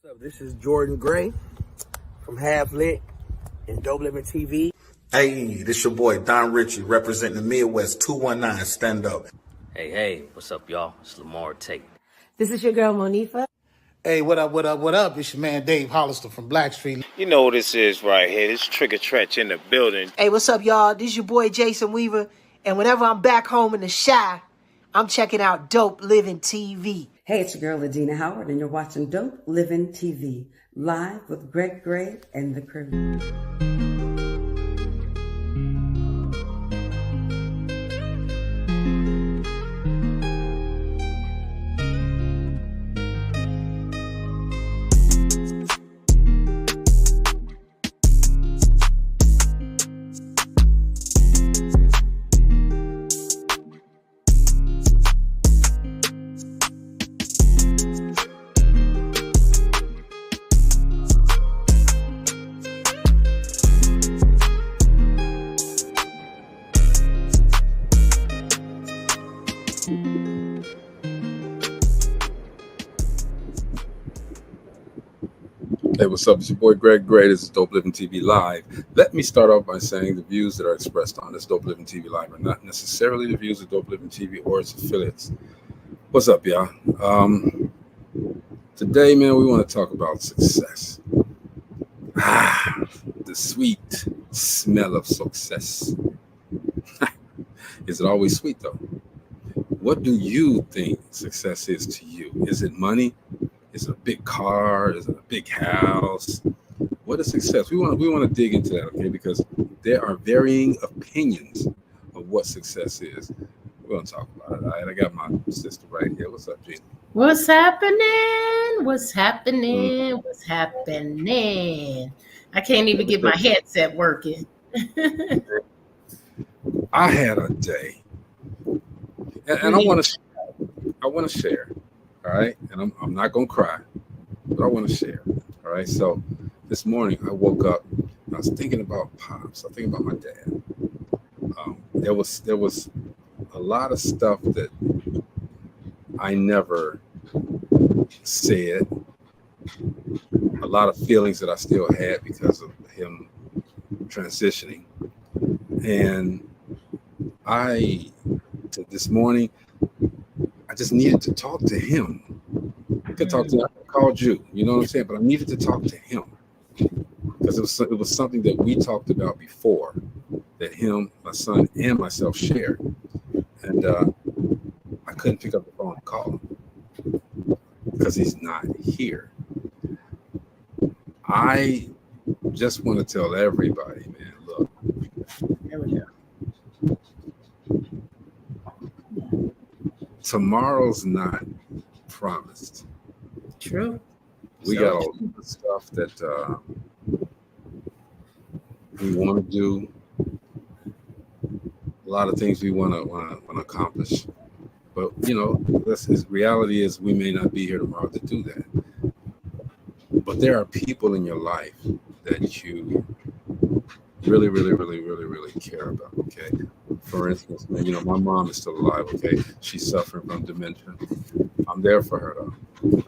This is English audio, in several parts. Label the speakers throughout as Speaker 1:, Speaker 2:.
Speaker 1: What's up? This is Jordan Gray from Half Lit and DopelivenTV.
Speaker 2: Hey, this your boy Don Ritchie representing the Midwest 219 Stand Up.
Speaker 3: Hey, what's up, y'all? It's Lamar Tate.
Speaker 4: This is your girl, Monifa.
Speaker 5: Hey, what up? It's your man, Dave Hollister from Blackstreet.
Speaker 6: You know what this is right here. This Trigger Trench in the building.
Speaker 7: Hey, what's up, y'all? This is your boy, Jason Weaver. And whenever I'm back home in the Chi, I'm checking out Dope Living TV.
Speaker 4: Hey, it's your girl, Adina Howard, and you're watching Dope Living TV, live with Greg Gray and the crew.
Speaker 8: Hey, what's up? It's your boy Greg Gray. This is Dope Living TV Live. Let me start off by saying the views that are expressed on this Dope Living TV Live are not necessarily the views of Dope Living TV or its affiliates. What's up, y'all? Today, man, we want to talk about success. The sweet smell of success. Is it always sweet, though? What do you think success is to you? Is it money? Is it a big car? Is it a big house? What is success? We want to dig into that, okay? Because there are varying opinions of what success is. We're gonna talk about it. All right, I got my sister right here. What's up, Gina?
Speaker 9: What's happening? What's happening? What's happening? I can't even get my headset working.
Speaker 8: I had a day, and I want to share. All right, and I'm not gonna cry, but I want to share. All right, so this morning I woke up and I was thinking about pops. I was thinking about my dad. There was a lot of stuff that I never said. A lot of feelings that I still had because of him transitioning, and this morning I just needed to talk to him. I could talk to him. I called you, you know what I'm saying? But I needed to talk to him because it was something that we talked about before, that him, my son, and myself shared. And I couldn't pick up the phone and call him because he's not here. I just want to tell everybody, man, look.
Speaker 9: There we go.
Speaker 8: Tomorrow's not promised.
Speaker 9: True.
Speaker 8: We got all the stuff that we want to do. A lot of things we want to accomplish. But you know, reality is we may not be here tomorrow to do that. But there are people in your life that you really, really, really, really, really care about. Okay. For instance, man, you know, my mom is still alive. Okay, she's suffering from dementia. I'm there for her though.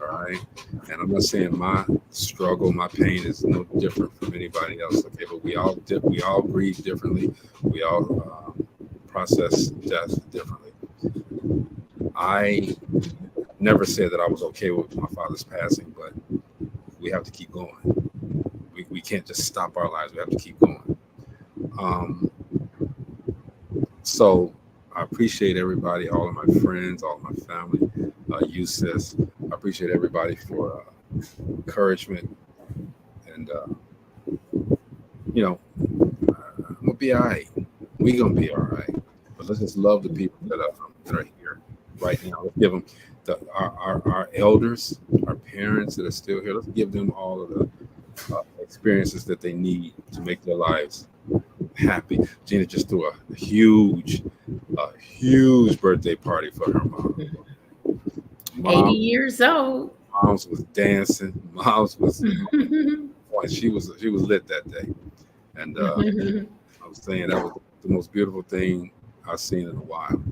Speaker 8: All right, and I'm not saying my struggle, my pain is no different from anybody else. Okay, but we all grieve differently. We all process death differently. I never said that I was okay with my father's passing, but we have to keep going. We can't just stop our lives. We have to keep going. So I appreciate everybody, all of my friends, all of my family, you sis. I appreciate everybody for encouragement. And, you know, I'm going to be all right. We're going to be all right. But let's just love the people that are here right now. Let's give them our elders, our parents that are still here. Let's give them all of the experiences that they need to make their lives happy. Gina just threw a huge birthday party for her mom.
Speaker 9: 80 years old.
Speaker 8: Mom's was dancing. Mom's was she was lit that day. And I was saying that was the most beautiful thing I've seen in a while.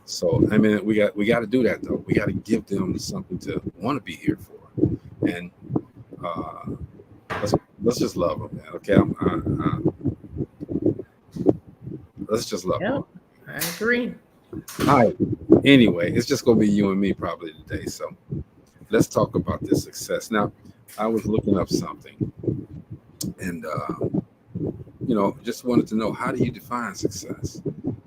Speaker 8: So I mean, we got to do that though. We got to give them something to want to be here for. And let's just love them, man. Okay, let's just love them.
Speaker 9: Yep, I agree.
Speaker 8: All right. Anyway, it's just gonna be you and me probably today. So let's talk about this success. Now, I was looking up something, and just wanted to know, how do you define success?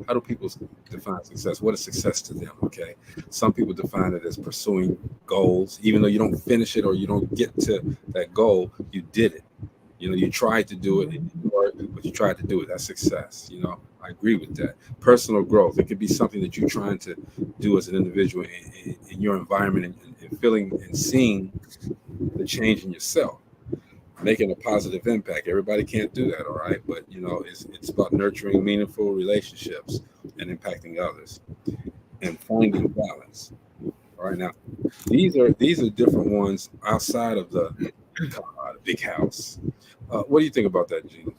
Speaker 8: How do people define success? What is success to them? Okay, some people define it as pursuing goals, even though you don't finish it or you don't get to that goal, you did it. You tried to do it, it didn't work, but you tried to do it. That's success. I agree with that. Personal growth. It could be something that you're trying to do as an individual in your environment, and feeling and seeing the change in yourself, making a positive impact. Everybody can't do that, all right? But it's about nurturing meaningful relationships and impacting others and finding balance. All right, now these are different ones outside of the big house. What do you think about that, Gina?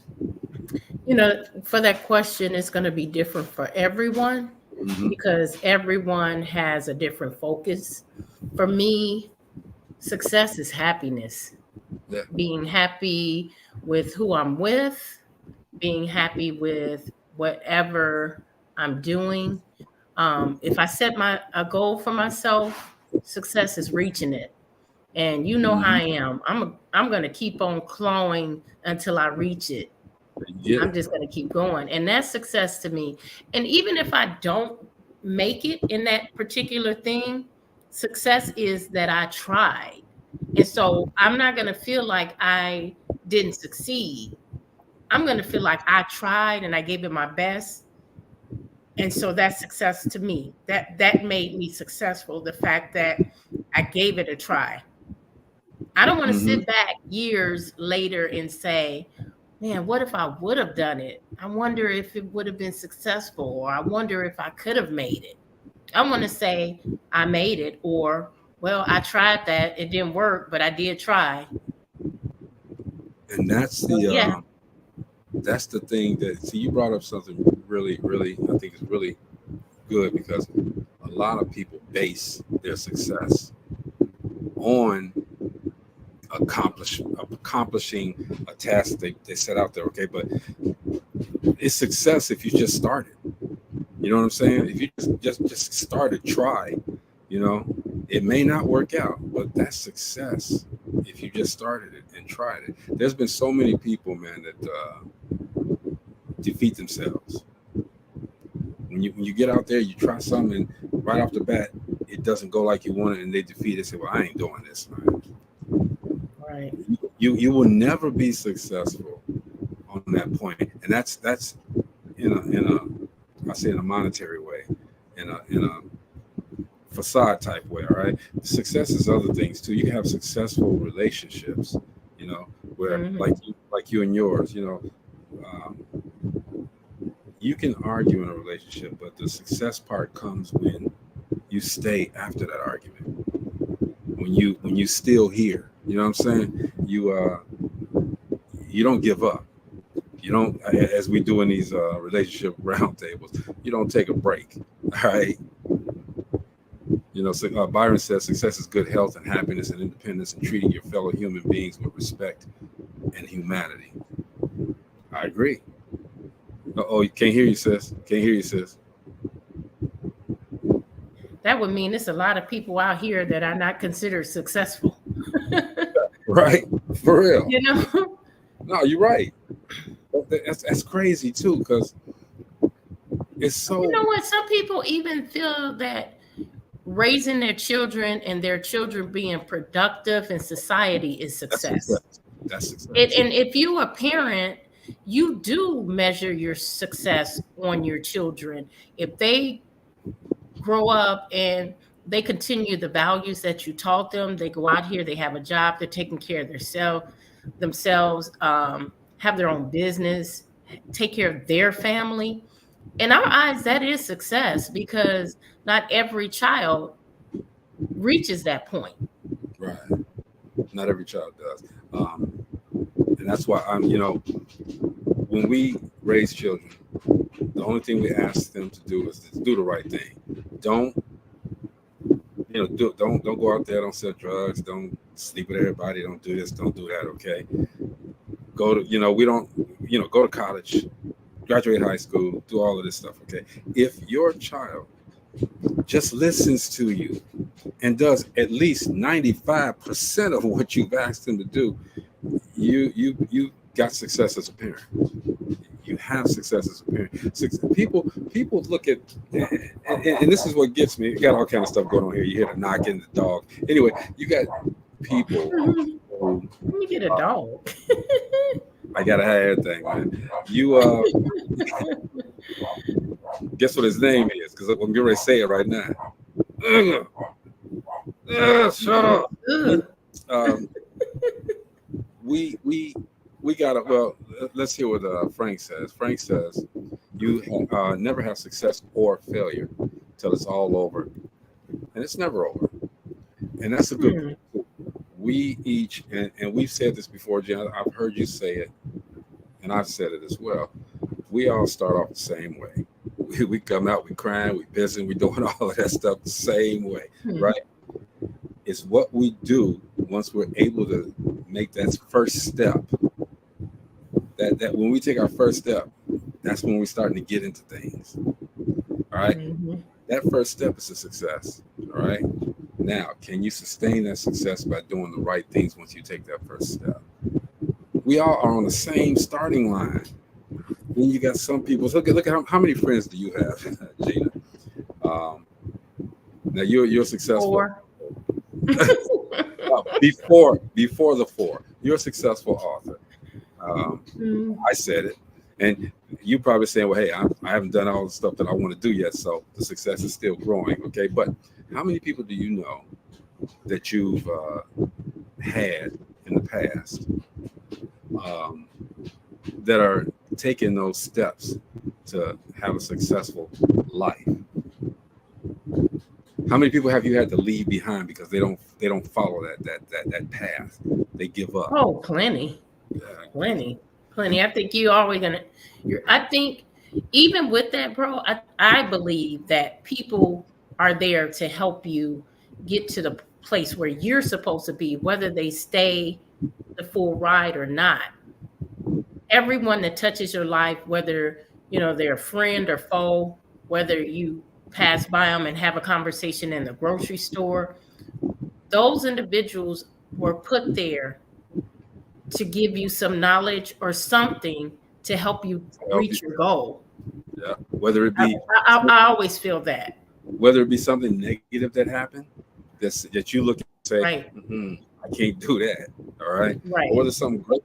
Speaker 9: For that question, it's going to be different for everyone, because everyone has a different focus. For me, success is happiness.
Speaker 8: Yeah.
Speaker 9: Being happy with who I'm with, being happy with whatever I'm doing. If I set a goal for myself, success is reaching it. And how I am. I'm going to keep on clawing until I reach it.
Speaker 8: Yeah.
Speaker 9: I'm just going to keep going. And that's success to me. And even if I don't make it in that particular thing, success is that I tried. And so I'm not going to feel like I didn't succeed. I'm going to feel like I tried and I gave it my best. And so that's success to me. That made me successful. The fact that I gave it a try. I don't want to sit back years later and say, man, what if I would have done it? I wonder if it would have been successful, or I wonder if I could have made it. I want to say I made it, or, well, I tried that. It didn't work, but I did try.
Speaker 8: And that's the that's the thing you brought up something really, really, I think is really good, because a lot of people base their success on accomplishing a task they set out there. Okay, but it's success if you just started. You know what I'm saying? If you just started, try. It may not work out, but that's success if you just started it and tried it. There's been so many people, man, that defeat themselves. When you get out there, you try something, and right off the bat, it doesn't go like you wanted, and they defeat it. Say, well, I ain't doing this, man.
Speaker 9: Right.
Speaker 8: You will never be successful on that point, and that's in a monetary way, in a facade type way. All right, success is other things too. You can have successful relationships, where like you and yours, you can argue in a relationship, but the success part comes when you stay after that argument, when you still here. You know what I'm saying? You don't give up. You don't, as we do in these relationship roundtables, you don't take a break. All right. So, Byron says success is good health and happiness and independence and treating your fellow human beings with respect and humanity. I agree. Oh, can't hear you, sis. Can't hear you, sis.
Speaker 9: That would mean there's a lot of people out here that are not considered successful.
Speaker 8: Right, for real.
Speaker 9: No,
Speaker 8: you're right. That's crazy too, because it's so.
Speaker 9: You know what? Some people even feel that raising their children and their children being productive in society is success.
Speaker 8: That's success.
Speaker 9: And if you're a parent, you do measure your success on your children. If they grow up and they continue the values that you taught them, they go out here, they have a job, they're taking care of themselves, have their own business, take care of their family. In our eyes, that is success, because not every child reaches that point.
Speaker 8: Right. Not every child does. And that's why when we raise children, the only thing we ask them to do is to do the right thing. Don't go out there, don't sell drugs, don't sleep with everybody, don't do this, don't do that, okay? Go to, we don't, go to college, graduate high school, do all of this stuff, okay? If your child just listens to you and does at least 95% of what you've asked them to do, you got success as a parent. You have success as a parent. People look at, and this is what gets me. You got all kind of stuff going on here. You hear the knocking, the dog. Anyway, you got people who,
Speaker 9: You get a dog.
Speaker 8: I gotta have everything, man. You guess what his name is? Because I'm getting ready to say it right now. Shut up. We gotta. Well, let's hear what Frank says. Frank says you never have success or failure till it's all over, and it's never over. And that's a good. We each, and we've said this before, Jen. I've heard you say it, and I've said it as well. We all start off the same way. We come out, we crying, we pissing, we doing all of that stuff the same way, right? It's what we do once we're able to make that first step. That when we take our first step, that's when we're starting to get into things. All right. That first step is a success. All right. Now, can you sustain that success by doing the right things once you take that first step? We all are on the same starting line. Then you got some people. Look at how many friends do you have, Gina? Now you're successful.
Speaker 9: 4.
Speaker 8: Before the 4, you're a successful author. I said it, and you probably saying, "Well, hey, I haven't done all the stuff that I want to do yet, so the success is still growing." Okay, but how many people do you know that you've had in the past that are taking those steps to have a successful life? How many people have you had to leave behind because they don't follow that path? They give up.
Speaker 9: Oh, plenty. Plenty. I think you always I think even with that, bro, I believe that people are there to help you get to the place where you're supposed to be, whether they stay the full ride or not. Everyone that touches your life, whether they're a friend or foe, whether you pass by them and have a conversation in the grocery store, those individuals were put there to give you some knowledge or something to help you reach your goal.
Speaker 8: Yeah, whether it be
Speaker 9: I always feel that.
Speaker 8: Whether it be something negative that happened, that you look and say,
Speaker 9: right.
Speaker 8: I can't do that. All right.
Speaker 9: Right.
Speaker 8: Or whether something great,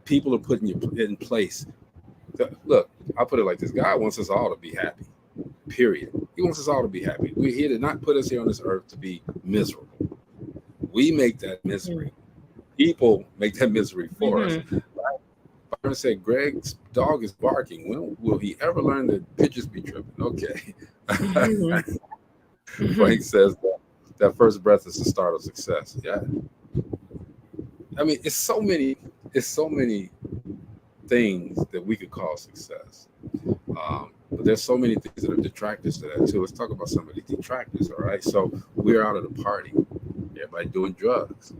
Speaker 8: people are putting you in place. Look, I'll put it like this: God wants us all to be happy. Period. He wants us all to be happy. We're here to not put us here on this earth to be miserable. We make that misery. People make that misery for us. I said, Greg's dog is barking. When will he ever learn that pigeons be tripping? Okay. Frank says that first breath is the start of success. Yeah. I mean, it's so many things that we could call success. But there's so many things that are detractors to that too. Let's talk about some of the detractors. All right. So we're out at a party. Everybody doing drugs.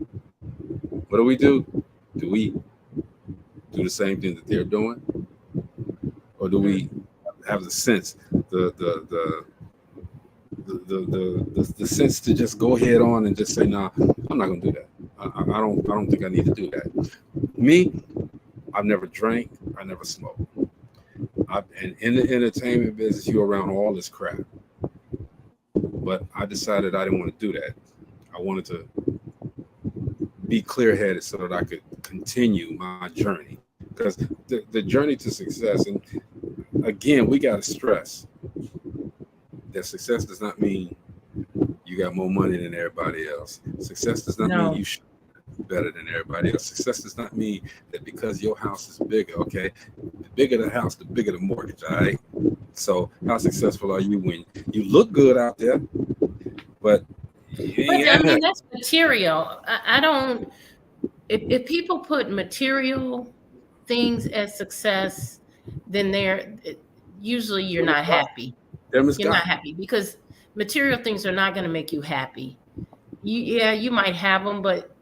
Speaker 8: What do? Do we do the same thing that they're doing, or do we have the sense, the sense to just go head on and just say, "Nah, I'm not gonna do that. I don't think I need to do that." Me, I've never drank. I never smoked. And in the entertainment business, you're around all this crap. But I decided I didn't want to do that. I wanted to be clear-headed so that I could continue my journey. Because the journey to success, and again, we got to stress that success does not mean you got more money than everybody else. Success does not mean you should be better than everybody else. Success does not mean that because your house is bigger, okay? The bigger the house, the bigger the mortgage, all right? So how successful are you when you look good out there, but
Speaker 9: I mean, that's material. I don't. If people put material things as success, then usually you're not happy. You're not happy because material things are not going to make you happy. you might have them, but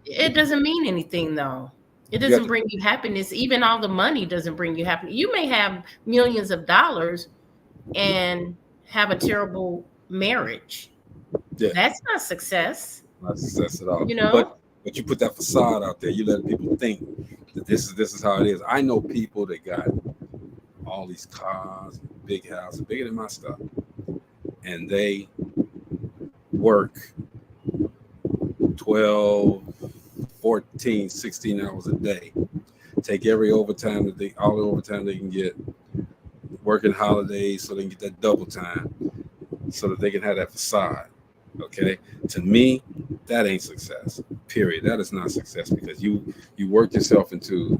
Speaker 9: it doesn't mean anything though. It
Speaker 8: You
Speaker 9: doesn't
Speaker 8: got
Speaker 9: bring you happiness. Even all the money doesn't bring you happiness. You may have millions of dollars and have a terrible marriage.
Speaker 8: yeah,
Speaker 9: That's not success,
Speaker 8: not success at all.
Speaker 9: you know?
Speaker 8: But you put that facade out there. You let people think that this is how it is. I know people that got all these cars, big houses, bigger than my stuff, and they work 12, 14, 16 hours a day, take all the overtime they can get, working holidays so they can get that double time, so that they can have that facade. Okay, to me, that ain't success. Period. That is not success, because you worked yourself into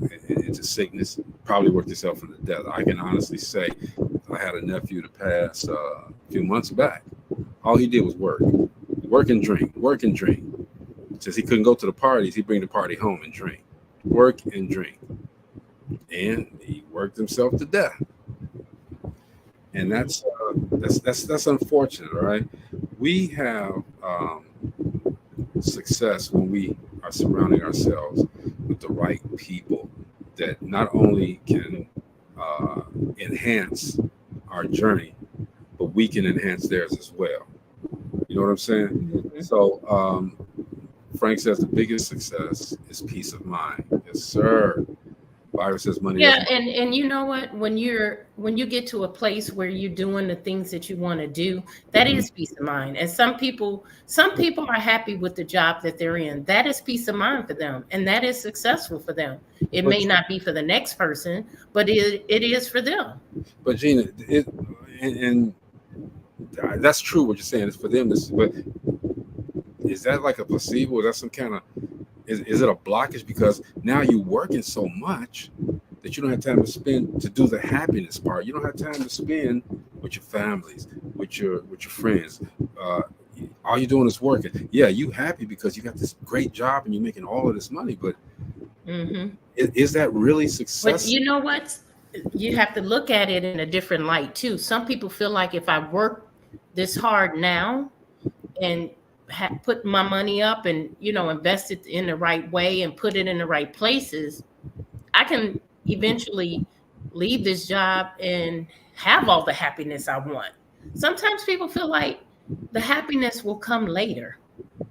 Speaker 8: sickness, probably worked yourself into death. I can honestly say, I had a nephew to pass a few months back. All he did was work and drink. Since he couldn't go to the parties, he'd bring the party home and drink, work and drink, and he worked himself to death. And that's unfortunate, right? We have success when we are surrounding ourselves with the right people that not only can enhance our journey, but we can enhance theirs as well. You know what I'm saying?
Speaker 9: Mm-hmm.
Speaker 8: So Frank says the biggest success is peace of mind. Yes, sir. Byron says money.
Speaker 9: Yeah, and you know what? When you get to a place where you're doing the things that you want to do, that is peace of mind. And some people are happy with the job that they're in. That is peace of mind for them, and that is successful for them. It may not be for the next person, but it is for them.
Speaker 8: But Gina, and that's true what you're saying. It's for them. But is that like a placebo? Is that some kind of is it a blockage, because now you're working so much that you don't have time to spend to do the happiness part? You don't have time to spend with your families, with your friends. All you're doing is working. Yeah, you happy because you got this great job and you're making all of this money, but is that really success?
Speaker 9: But you know what? You have to look at it in a different light too. Some people feel like if I work this hard now and put my money up and invest it in the right way and put it in the right places, I can eventually leave this job and have all the happiness I want. Sometimes people feel like the happiness will come later.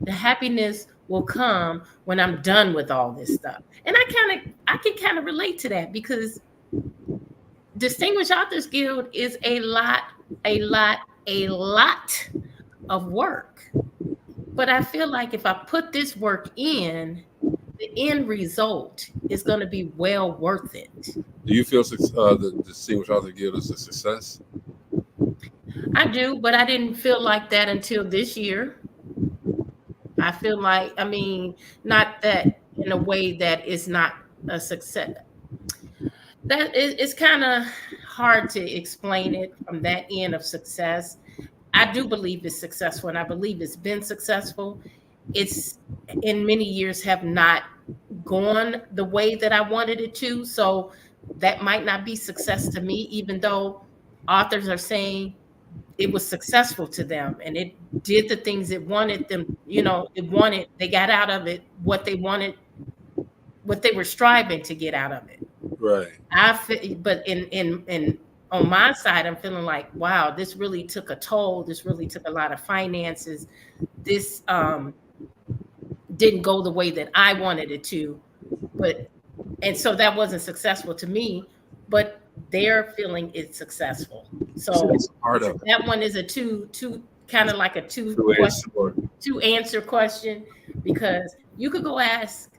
Speaker 9: The happiness will come when I'm done with all this stuff. And I can kind of relate to that, because Distinguished Authors Guild is a lot of work. But I feel like if I put this work in, the end result is going to be well worth it.
Speaker 8: Do you feel the Distinguished Author Guild is a success?
Speaker 9: I do, but I didn't feel like that until this year. I feel like, not that in a way that is not a success. That it's kind of hard to explain it from that end of success. I do believe it's successful, and I believe it's been successful. It's in many years have not gone the way that I wanted it to. So that might not be success to me, even though authors are saying it was successful to them and it did the things it wanted them, they got out of it what they wanted, what they were striving to get out of it.
Speaker 8: Right.
Speaker 9: But in on my side, I'm feeling like, wow, this really took a toll. This really took a lot of finances. This didn't go the way that I wanted it to, and so that wasn't successful to me, but they're feeling it's successful. So part of that one is a two kind of like a two answer question, because you could go ask.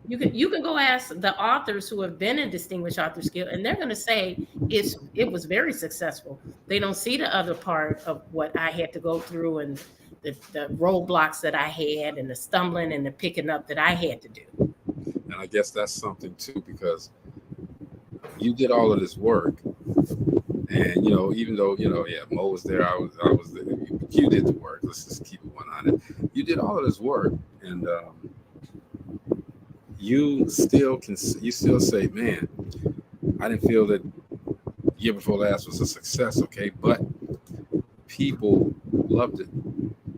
Speaker 9: You can go ask the authors who have been in Distinguished Authors Guild, and they're going to say it was very successful. They don't see the other part of what I had to go through and the roadblocks that I had and the stumbling and the picking up that I had to do.
Speaker 8: And I guess that's something too, because you did all of this work, and even though Mo was there, I was there. You did the work. Let's just keep it 100. You did all of this work, and you still say, man, I didn't feel that Year Before Last was a success, okay? But people loved it.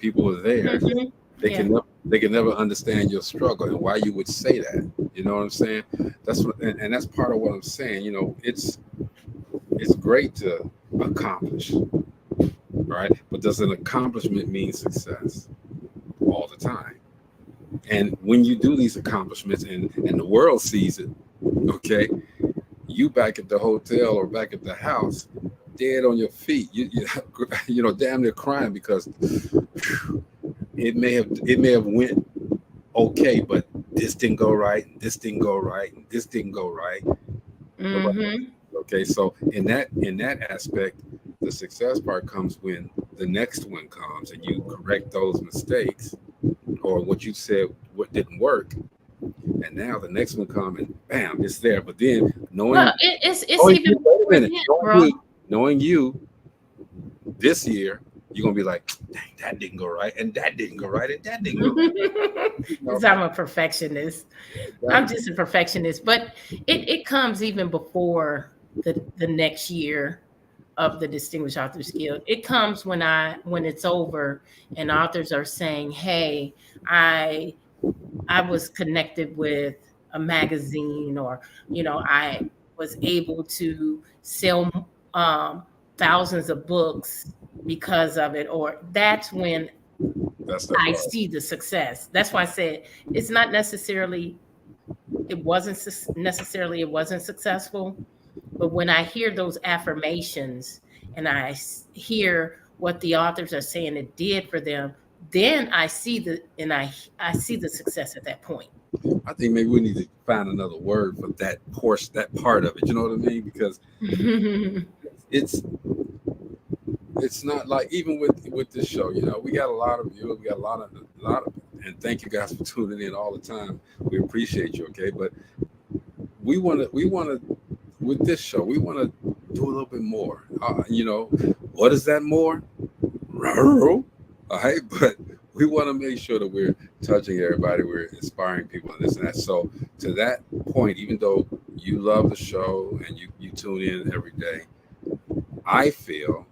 Speaker 8: people are there,
Speaker 9: Mhm.
Speaker 8: they
Speaker 9: Yeah.
Speaker 8: can never understand your struggle and why you would say that. You know what I'm saying? That's what, and that's part of what I'm saying. You know, it's great to accomplish, right? But does an accomplishment mean success all the time? And when you do these accomplishments and the world sees it, okay, you back at the hotel or back at the house, dead on your feet, you know, damn near crying because it may have went okay, but this didn't go right, and this didn't go right, and this didn't go right.
Speaker 9: Mhm.
Speaker 8: Okay, so in that aspect, the success part comes when the next one comes and you correct those mistakes or what you said what didn't work, and now the next one comes and bam, it's there. But then
Speaker 9: Well, it's even
Speaker 8: wait a
Speaker 9: before
Speaker 8: minute,
Speaker 9: that, bro.
Speaker 8: knowing you this year, you're gonna be like, dang, that didn't go right, and that didn't go right, and that didn't go right.
Speaker 9: Because I'm a perfectionist. I'm just a perfectionist. But it comes even before the next year of the Distinguished Authors Guild. It comes when it's over and authors are saying, hey, I was connected with a magazine, or I was able to sell thousands of books because of it, or that's when
Speaker 8: That's that
Speaker 9: I
Speaker 8: part.
Speaker 9: see the success. That's why I said it's not necessarily it wasn't successful, but when I hear those affirmations and hear what the authors are saying it did for them, then I see I see the success at that point.
Speaker 8: I think maybe we need to find another word for that portion, that part of it. You know what I mean? Because it's not like, even with this show, you know, we got a lot of viewers, we got a lot of, and thank you guys for tuning in all the time. We appreciate you. Okay, but we want to with this show, we want to do a little bit more. You know, what is that more? All right, but we want to make sure that we're touching everybody, we're inspiring people, and this and that. So to that point, even though you love the show and you tune in every day, I feel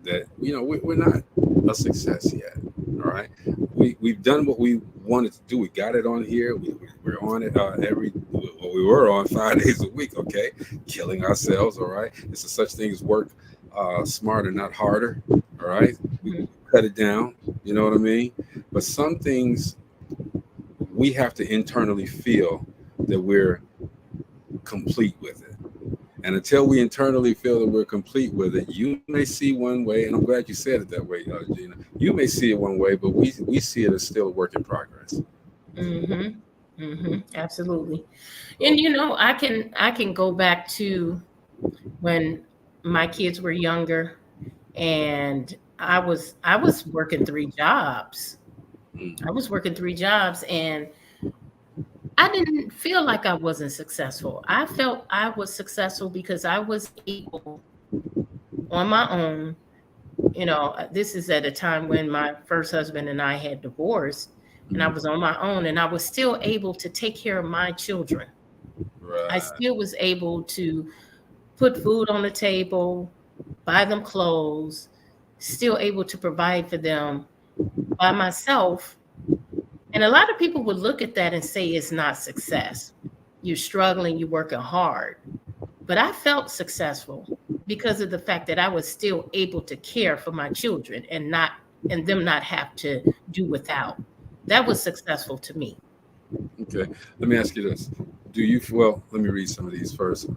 Speaker 8: that, you know, we're not a success yet. All right, we've done what we wanted to do. We got it on here. We're on it we were on 5 days a week. Okay, killing ourselves. All right, it's a such thing as work smarter, not harder. All right, we cut it down. You know what I mean? But some things we have to internally feel that we're complete with it. And until we internally feel that we're complete with it, you may see one way, and I'm glad you said it that way, Gina. You may see it one way, but we see it as still a work in progress.
Speaker 9: Absolutely. And you know, I can go back to when my kids were younger, and I was working 3 jobs. I was working 3 jobs, and I didn't feel like I wasn't successful. I felt I was successful because I was able on my own. You know, this is at a time when my first husband and I had divorced, and I was on my own, and I was still able to take care of my children.
Speaker 8: Right.
Speaker 9: I still was able to put food on the table, buy them clothes, still able to provide for them by myself. And a lot of people would look at that and say it's not success. You're struggling, you're working hard. But I felt successful because of the fact that I was still able to care for my children and them not have to do without. That was successful to me.
Speaker 8: Okay, let me ask you this. Well, let me read some of these first.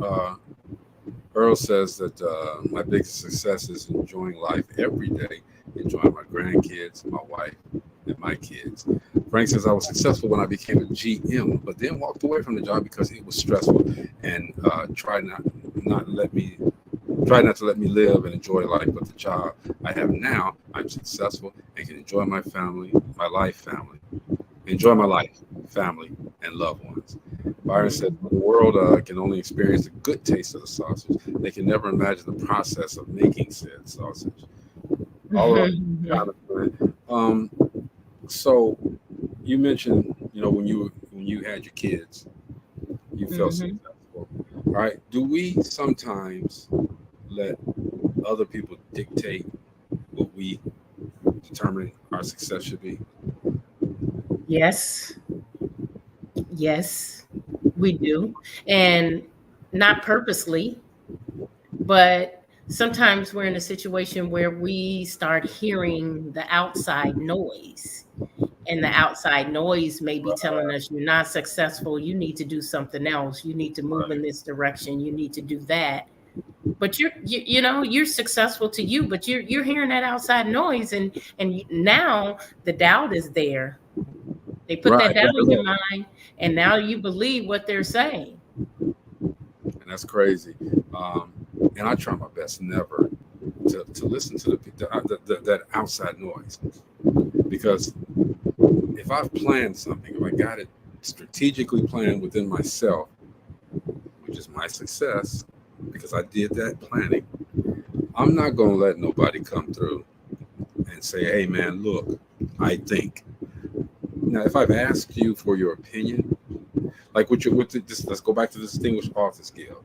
Speaker 8: Earl says that my biggest success is enjoying life every day, enjoying my grandkids, my wife, and my kids. Frank says I was successful when I became a GM, but then walked away from the job because it was stressful, and tried not to let me live and enjoy life. But the job I have now, I'm successful and can enjoy my family, enjoy my life, family, and loved ones. Byron said, the world can only experience the good taste of the sausage. They can never imagine the process of making said sausage. All right. So you mentioned, you know, when you had your kids, you felt successful. All right. Do we sometimes let other people dictate what we determine our success should be?
Speaker 9: Yes. Yes, we do. And not purposely, but sometimes we're in a situation where we start hearing the outside noise. And the outside noise may be telling us you're not successful, you need to do something else, you need to move in this direction, you need to do that. But you're successful to you, but you're hearing that outside noise, and now the doubt is there. They put that doubt in your mind, and now you believe what they're saying.
Speaker 8: And that's crazy. And I try my best never to listen to that outside noise, because if I've planned something, if I got it strategically planned within myself, which is my success, because I did that planning, I'm not going to let nobody come through and say, hey, man, look, I think. Now, if I've asked you for your opinion, like let's go back to the Distinguished Authors Guild.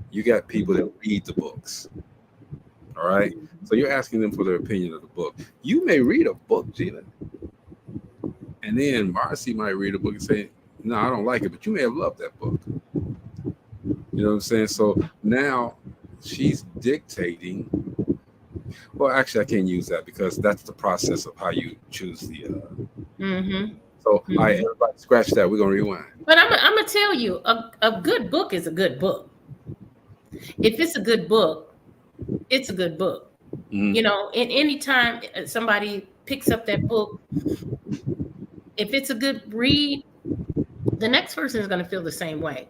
Speaker 8: You got people that read the books. All right. So you're asking them for their opinion of the book. You may read a book, Gina, and then Marcy might read a book and say, no, I don't like it, but you may have loved that book. You know what I'm saying? So now she's dictating. Well, actually, I can't use that because that's the process of how you choose the. So, all right, everybody, scratch that. We're gonna rewind.
Speaker 9: But I'm gonna tell you, a good book is a good book. If it's a good book, it's a good book. You know, and anytime somebody picks up that book, if it's a good read, the next person is going to feel the same way.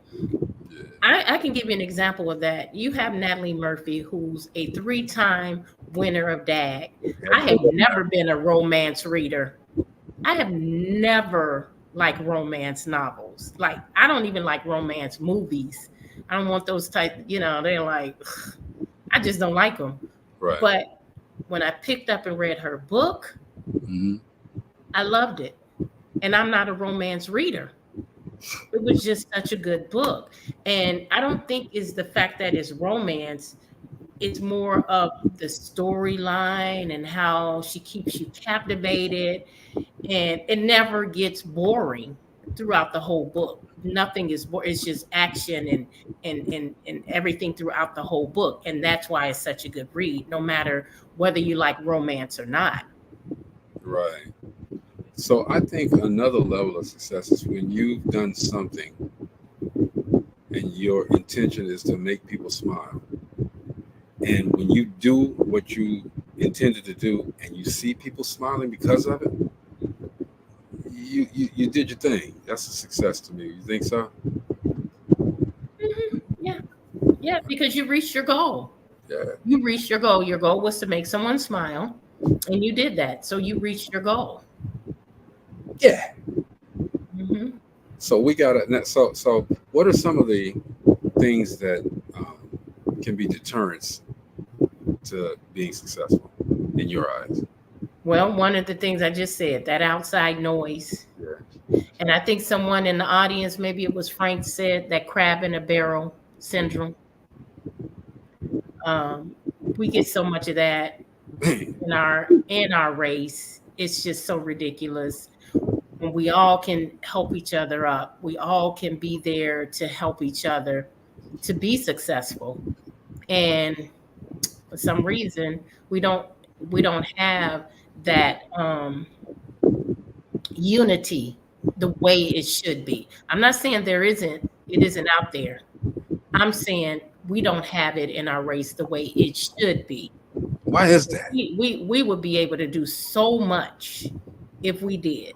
Speaker 9: I can give you an example of that. You have Natalie Murphy, who's a 3-time winner of DAG. I have never been a romance reader. I have never liked romance novels. Like, I don't even like romance movies. I don't want those type, they're like, I just don't like them.
Speaker 8: Right.
Speaker 9: But when I picked up and read her book, I loved it. And I'm not a romance reader. It was just such a good book. And I don't think it's the fact that it's romance. It's more of the storyline and how she keeps you captivated. And it never gets boring throughout the whole book. Nothing is boring. It's just action and everything throughout the whole book. And that's why it's such a good read, no matter whether you like romance or not.
Speaker 8: Right. So I think another level of success is when you've done something and your intention is to make people smile. And when you do what you intended to do and you see people smiling because of it, you did your thing. That's a success to me. You think so?
Speaker 9: Yeah. Yeah, because you reached your goal.
Speaker 8: Yeah.
Speaker 9: You reached your goal. Your goal was to make someone smile, and you did that. So you reached your goal.
Speaker 8: Yeah. So we got it. So what are some of the things that can be deterrents to being successful in your eyes?
Speaker 9: Well, one of the things I just said, that outside noise.
Speaker 8: Yeah.
Speaker 9: And I think someone in the audience, maybe it was Frank, said that crab in a barrel syndrome. We get so much of that in our race. It's just so ridiculous. And we all can help each other up. We all can be there to help each other to be successful. And for some reason, we don't have that unity the way it should be. I'm not saying it isn't out there. I'm saying we don't have it in our race the way it should be.
Speaker 8: Why is that?
Speaker 9: We would be able to do so much if we did.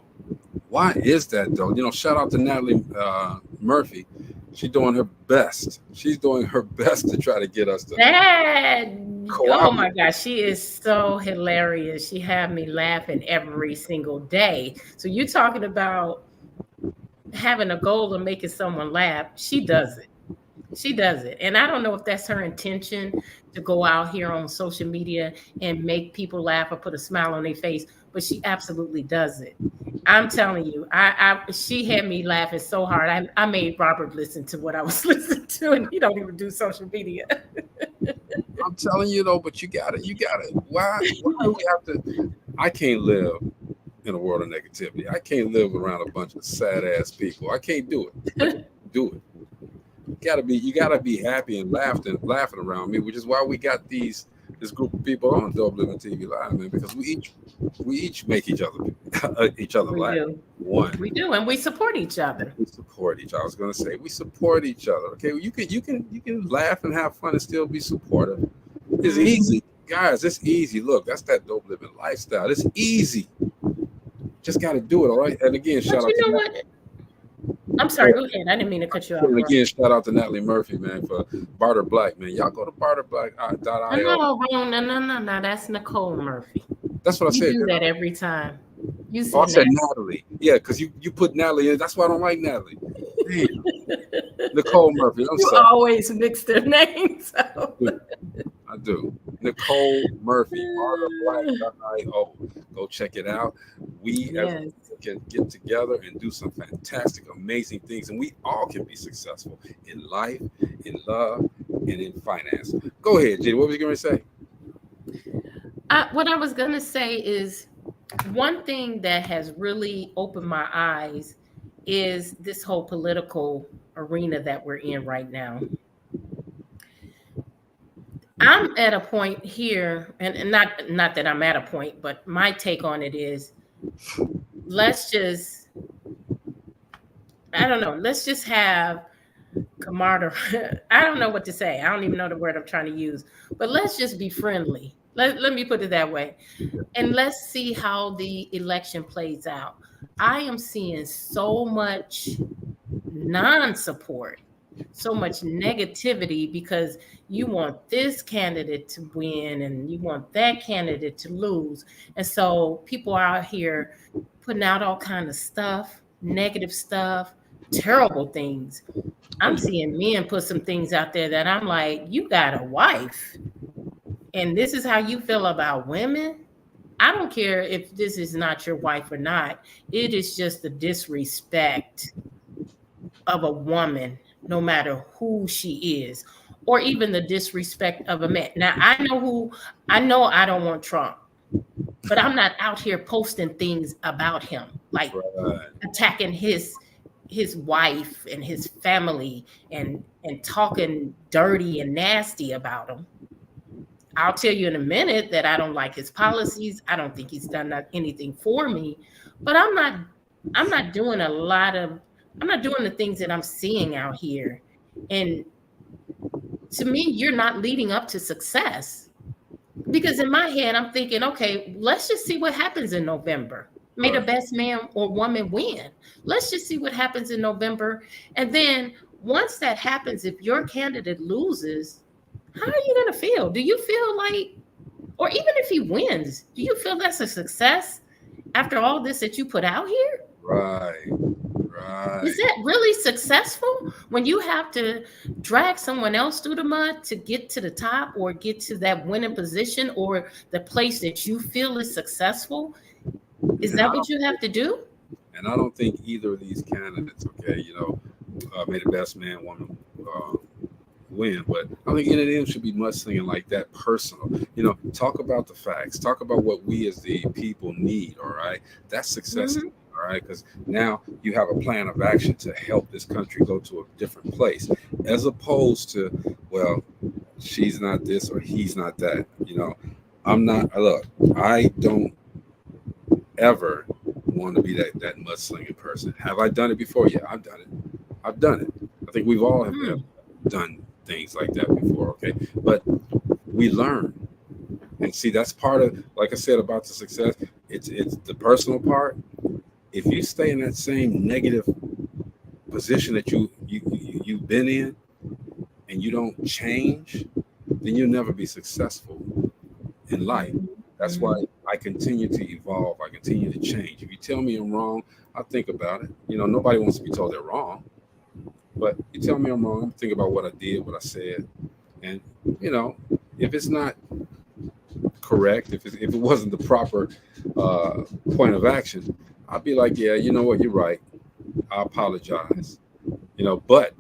Speaker 8: Why is that though? Shout out to Natalie Murphy. She's doing her best. She's doing her best to try to get us to
Speaker 9: oh my gosh, she is so hilarious. She had me laughing every single day. So you're talking about having a goal of making someone laugh. She does it. She does it. And I don't know if that's her intention, to go out here on social media and make people laugh or put a smile on their face, but she absolutely does it. I'm telling you, she had me laughing so hard. I made Robert listen to what I was listening to, and he don't even do social media.
Speaker 8: I'm telling you though, but you got it. Why do we have to? I can't live in a world of negativity. I can't live around a bunch of sad ass people. I can't do it. I can't do it. You gotta be happy and laughing around me, which is why we got this group of people on Dope Living TV Live, man, because we each make each other laugh.
Speaker 9: We do, and we support each other.
Speaker 8: We support each other. I was gonna say we support each other. Okay, well, you can laugh and have fun and still be supportive. It's easy, guys. It's easy. Look, that's that dope living lifestyle. It's easy. Just got to do it, all right. And again, shout out. You know what?
Speaker 9: I'm sorry. Go ahead. I didn't mean to cut you off.
Speaker 8: And again, shout out to Natalie Murphy, man, for Barter Black, man. Y'all go to barterblack.io.
Speaker 9: No. That's Nicole Murphy.
Speaker 8: That's what I said.
Speaker 9: You do that every time. You
Speaker 8: said, I said Natalie. Yeah, because you put Natalie in. That's why I don't like Natalie. Damn. Nicole Murphy.
Speaker 9: You always mix their names.
Speaker 8: I do. Nicole Murphy, barterblack.io. Go check it out. We can get together and do some fantastic, amazing things, and we all can be successful in life, in love, and in finance. Go ahead, Jenny. What was you going to say?
Speaker 9: What I was going to say is one thing that has really opened my eyes is this whole political arena that we're in right now. I'm at a point here, and not that I'm at a point, but my take on it is, let's just have camaraderie. I don't know what to say. I don't even know the word I'm trying to use, but let's just be friendly. Let me put it that way. And let's see how the election plays out. I am seeing so much non-support, so much negativity because you want this candidate to win and you want that candidate to lose. And so people are out here putting out all kind of stuff, negative stuff, terrible things. I'm seeing men put some things out there that I'm like, you got a wife and this is how you feel about women? I don't care if this is not your wife or not. It is just the disrespect of a woman, no matter who she is, or even the disrespect of a man. Now, I know I don't want Trump, but I'm not out here posting things about him, like attacking his wife and his family and talking dirty and nasty about him. I'll tell you in a minute that I don't like his policies. I don't think he's done anything for me, but I'm not doing the things that I'm seeing out here. And to me, you're not leading up to success, because in my head, I'm thinking, okay, let's just see what happens in November. May the best man or woman win. Let's just see what happens in November. And then once that happens, if your candidate loses, how are you going to feel? Do you feel like, or even if he wins, do you feel that's a success after all this that you put out here?
Speaker 8: Right.
Speaker 9: Is that really successful when you have to drag someone else through the mud to get to the top or get to that winning position or the place that you feel is successful? Is that what you have to do?
Speaker 8: And I don't think either of these candidates, okay, may the best man, woman win, but I don't think any of them should be mudslinging like that personal. Talk about the facts, talk about what we as the people need, all right? That's success. Mm-hmm. All right, because now you have a plan of action to help this country go to a different place, as opposed to, well, she's not this or he's not that. I don't ever want to be that mudslinging person. Have I done it before? Yeah, I've done it. I think we've all have done things like that before, okay? But we learn. And see, that's part of, like I said about the success, it's the personal part. If you stay in that same negative position that you've been in and you don't change, then you'll never be successful in life. That's why I continue to evolve. I continue to change. If you tell me I'm wrong, I'll think about it. Nobody wants to be told they're wrong. But you tell me I'm wrong, think about what I did, what I said. And, if it's not correct, if it wasn't the proper point of action, I'll be like, yeah, you know what, you're right. I apologize. But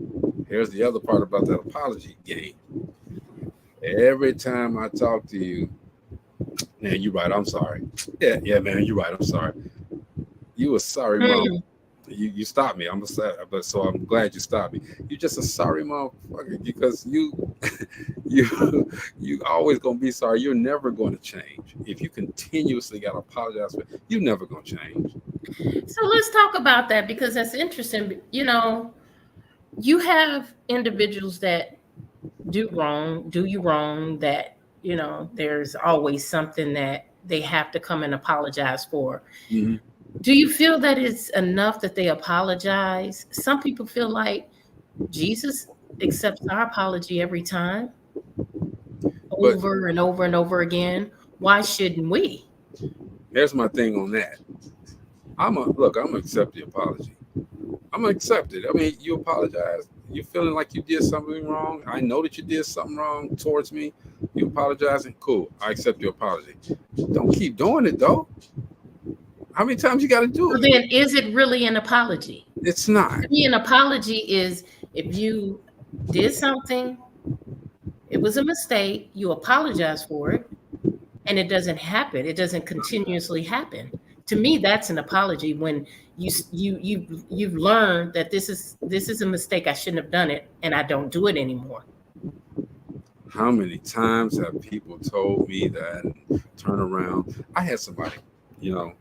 Speaker 8: here's the other part about that apology game. Every time I talk to you, Man, you're right. I'm sorry. Yeah, man, you're right. I'm sorry. You a sorry mom. You stopped me. I'm but so I'm glad you stopped me. You're just a sorry motherfucker because you always gonna be sorry. You're never going to change. If you continuously gotta apologize for it, you're never gonna change.
Speaker 9: So let's talk about that because that's interesting. You know, you have individuals that do you wrong, that, you know, there's always something that they have to come and apologize for.
Speaker 8: Mm-hmm.
Speaker 9: Do you feel that it's enough that they apologize? Some people feel like Jesus accepts our apology every time, over and over and over again. Why shouldn't we?
Speaker 8: Here's my thing on that. I'm gonna accept the apology. I'm gonna accept it. I mean, you apologize. You're feeling like you did something wrong. I know that you did something wrong towards me. You apologizing. Cool. I accept your apology. Don't keep doing it though. How many times you got to do it?
Speaker 9: So then, is it really an apology?
Speaker 8: It's not.
Speaker 9: To me, an apology is if you did something, it was a mistake, you apologize for it, and it doesn't happen. It doesn't continuously happen. To me, that's an apology when you've learned that this is a mistake. I shouldn't have done it, and I don't do it anymore.
Speaker 8: How many times have people told me that and turn around? I had somebody, you know,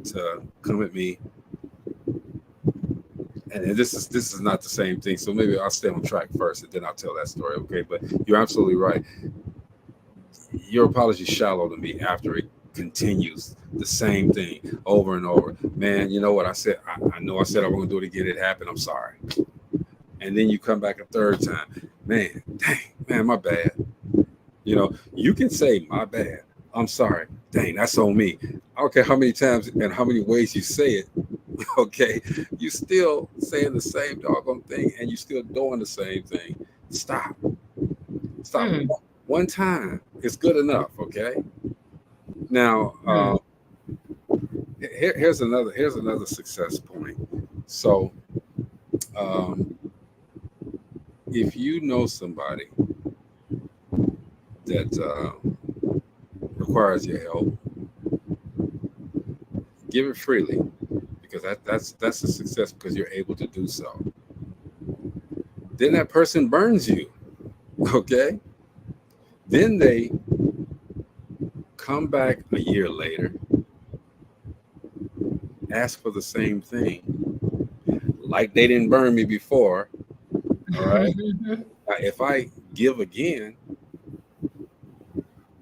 Speaker 8: to come at me, and this is not the same thing. So maybe I'll stay on track first, and then I'll tell that story. Okay, but you're absolutely right. Your apology is shallow to me after it continues the same thing over and over. Man, you know what I said? I know I said I was going to do it again. It happened. I'm sorry. And then you come back a third time. Man, dang, man, my bad. You know, you can say my bad. I'm sorry. Dang, that's on me. I don't care how many times and how many ways you say it. Okay, you still saying the same doggone thing and you still doing the same thing. Stop. One time is good enough. Okay. Now, here's another success point. So, if you know somebody that requires your help, give it freely, because that's a success because you're able to do so. Then that person burns you, okay? Then they come back a year later, ask for the same thing, like they didn't burn me before. All right. Now, if I give again,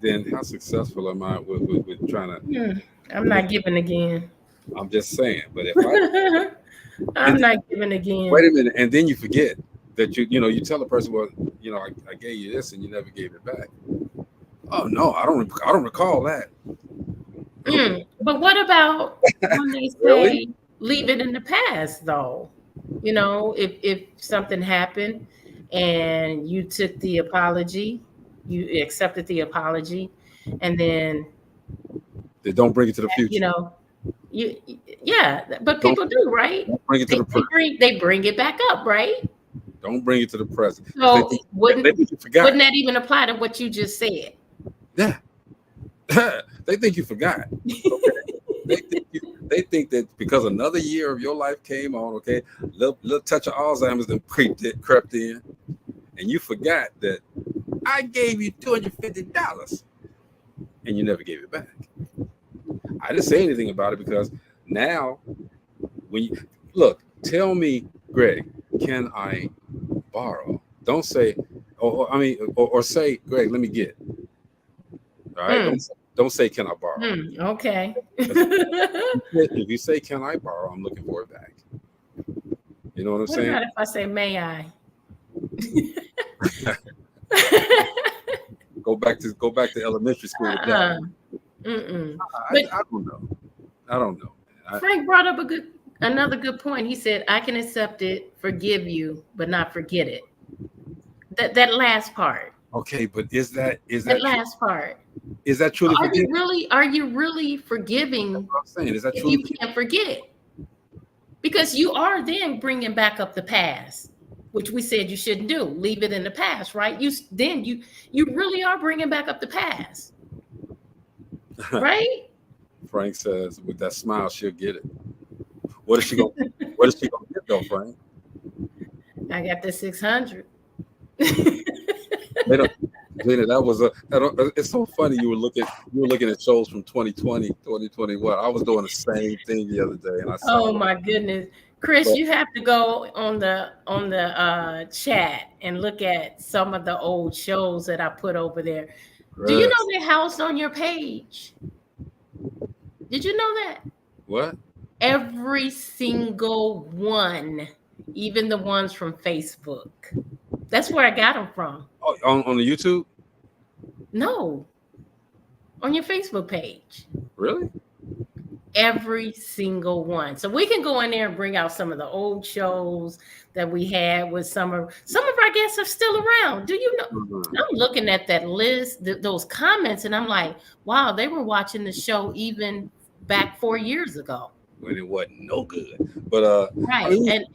Speaker 8: then how successful am I with trying to?
Speaker 9: I'm not giving again.
Speaker 8: I'm just saying. But if I,
Speaker 9: I'm not giving again.
Speaker 8: Wait a minute, and then you forget that you tell the person, well, I gave you this and you never gave it back. Oh no, I don't recall that.
Speaker 9: But what about when they say really? Leave it in the past, though? You know, if something happened and you took the apology, you accepted the apology, and then
Speaker 8: they don't bring it to the future.
Speaker 9: You know, but people do, right?
Speaker 8: Don't bring it to the present.
Speaker 9: They bring it back up, right?
Speaker 8: Don't bring it to the present.
Speaker 9: So wouldn't that even apply to what you just said?
Speaker 8: Yeah. They think you forgot. Okay? They think that because another year of your life came on, okay, little touch of Alzheimer's then crept in, and you forgot that I gave you $250 and you never gave it back. I didn't say anything about it because now when you look, tell me, Greg, can I borrow? Don't say, or say, Greg, let me get. All right. Don't say, can I borrow?
Speaker 9: Okay.
Speaker 8: If you say, can I borrow? I'm looking for it back. You know what I'm saying?
Speaker 9: What if I say, may I?
Speaker 8: Go back to elementary school.
Speaker 9: I
Speaker 8: don't know.
Speaker 9: Frank brought up another good point. He said, I can accept it, forgive you, but not forget it. That last part.
Speaker 8: Okay, but is that
Speaker 9: last part?
Speaker 8: Is that truly?
Speaker 9: Are you really forgiving?
Speaker 8: That's what I'm saying. Is that truly?
Speaker 9: You can't forget, because you are then bringing back up the past, which we said you shouldn't do. Leave it in the past, right? You really are bringing back up the past. right?
Speaker 8: Frank says, with that smile, she'll get it. What is she gonna get though, Frank?
Speaker 9: I got the 600.
Speaker 8: They don't, Gina, it's so funny you were looking at shows from 2020, 2021. I was doing the same thing the other day and I saw
Speaker 9: Oh my goodness. Chris,
Speaker 8: but,
Speaker 9: you have to go on the chat and look at some of the old shows that I put over there. Do you know they're housed on your page? Did you know that?
Speaker 8: what?
Speaker 9: Every single one, even the ones from Facebook. That's where I got them from.
Speaker 8: Oh, on the YouTube?
Speaker 9: No, on your Facebook page.
Speaker 8: Really?
Speaker 9: Every single one. So we can go in there and bring out some of the old shows that we had with some of our guests are still around. Do you know?
Speaker 8: Mm-hmm.
Speaker 9: I'm looking at that list, those comments, and I'm like, wow, they were watching the show even back 4 years ago.
Speaker 8: When it wasn't no good. But
Speaker 9: right.
Speaker 8: I mean,
Speaker 9: and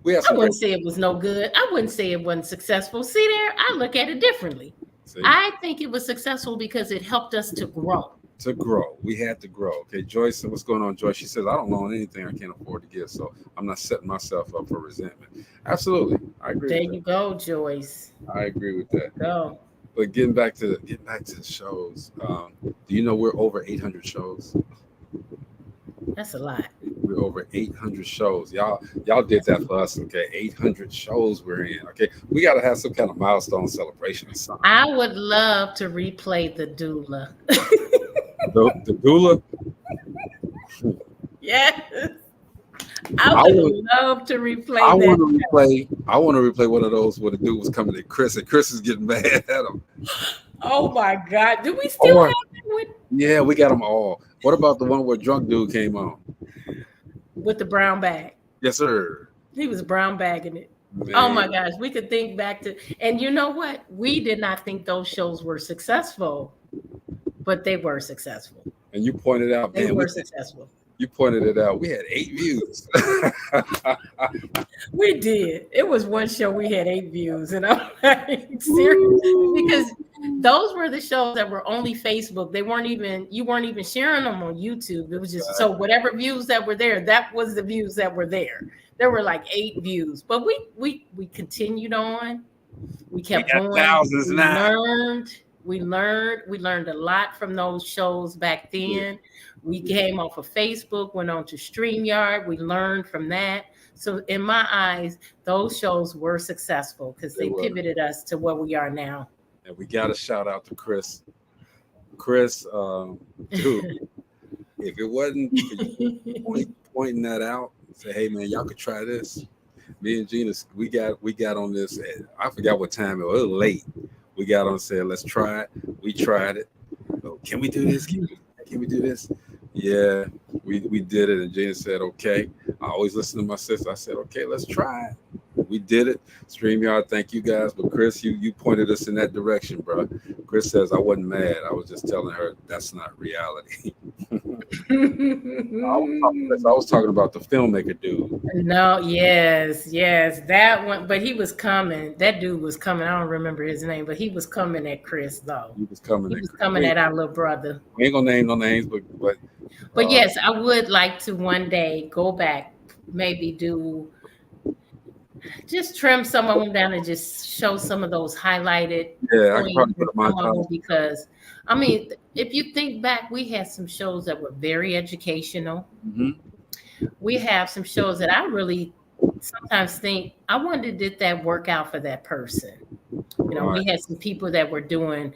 Speaker 8: we have
Speaker 9: I wouldn't say it was no good. I wouldn't say it wasn't successful. See there, I look at it differently.
Speaker 8: See?
Speaker 9: I think it was successful because it helped us to grow.
Speaker 8: To grow. We had to grow. Okay, Joyce, what's going on, Joyce? She says, I don't loan anything I can't afford to give, so I'm not setting myself up for resentment. Absolutely. I agree.
Speaker 9: There you go, Joyce.
Speaker 8: I agree with that.
Speaker 9: Go.
Speaker 8: But getting back to the shows, do you know we're over 800 shows?
Speaker 9: That's a lot.
Speaker 8: We're over 800 shows. Y'all did that for us, okay? 800 shows we're in, okay? We got to have some kind of milestone celebration or something.
Speaker 9: I would love to replay the doula.
Speaker 8: The doula?
Speaker 9: Yes. I would love to replay that.
Speaker 8: I want to replay one of those where the dude was coming at Chris and Chris is getting mad at him.
Speaker 9: Oh my God. Do we still have that one?
Speaker 8: Yeah, we got them all. What about the one where drunk dude came on?
Speaker 9: With the brown bag.
Speaker 8: Yes, sir.
Speaker 9: He was brown bagging it.
Speaker 8: Man.
Speaker 9: Oh my gosh. We could think back to, and you know what? We did not think those shows were successful, but they were successful.
Speaker 8: And you pointed out,
Speaker 9: they were successful.
Speaker 8: You pointed it out. We had 8 views.
Speaker 9: We did. It was one show we had 8 views, and I'm like, serious, because those were the shows that were only Facebook. You weren't even sharing them on YouTube. It was just so whatever views that were there, that was the views that were there. There were like 8 views, but we continued on. We kept going.
Speaker 8: Thousands now.
Speaker 9: We learned a lot from those shows back then. We came off of Facebook, went on to StreamYard. We learned from that. So in my eyes, those shows were successful because they pivoted us to where we are now.
Speaker 8: And we got to shout out to Chris. Chris, dude, if it wasn't pointing that out, say, hey man, y'all could try this. Me and Gina, we got on this. I forgot what time it was. It was late. We got on and said, let's try it. We tried it. Oh, can we do this? Can we do this? Yeah, we did it. And Gina said, okay. I always listen to my sister. I said, okay, let's try it. We did it. StreamYard, thank you guys. But Chris, you pointed us in that direction, bro. Chris says I wasn't mad. I was just telling her that's not reality. I was talking about the filmmaker dude.
Speaker 9: No, yes, that one. But he was coming. That dude was coming. I don't remember his name, but he was coming at Chris though.
Speaker 8: He was coming
Speaker 9: at our little brother.
Speaker 8: We ain't gonna name no names, but
Speaker 9: yes, I would like to one day go back, maybe just trim some of them down and just show some of those highlighted.
Speaker 8: Yeah, I can probably put my time.
Speaker 9: Because I mean, if you think back, we had some shows that were very educational. Mm-hmm. We have some shows that I really sometimes think, I wonder, did that work out for that person? You know, we had some people that were doing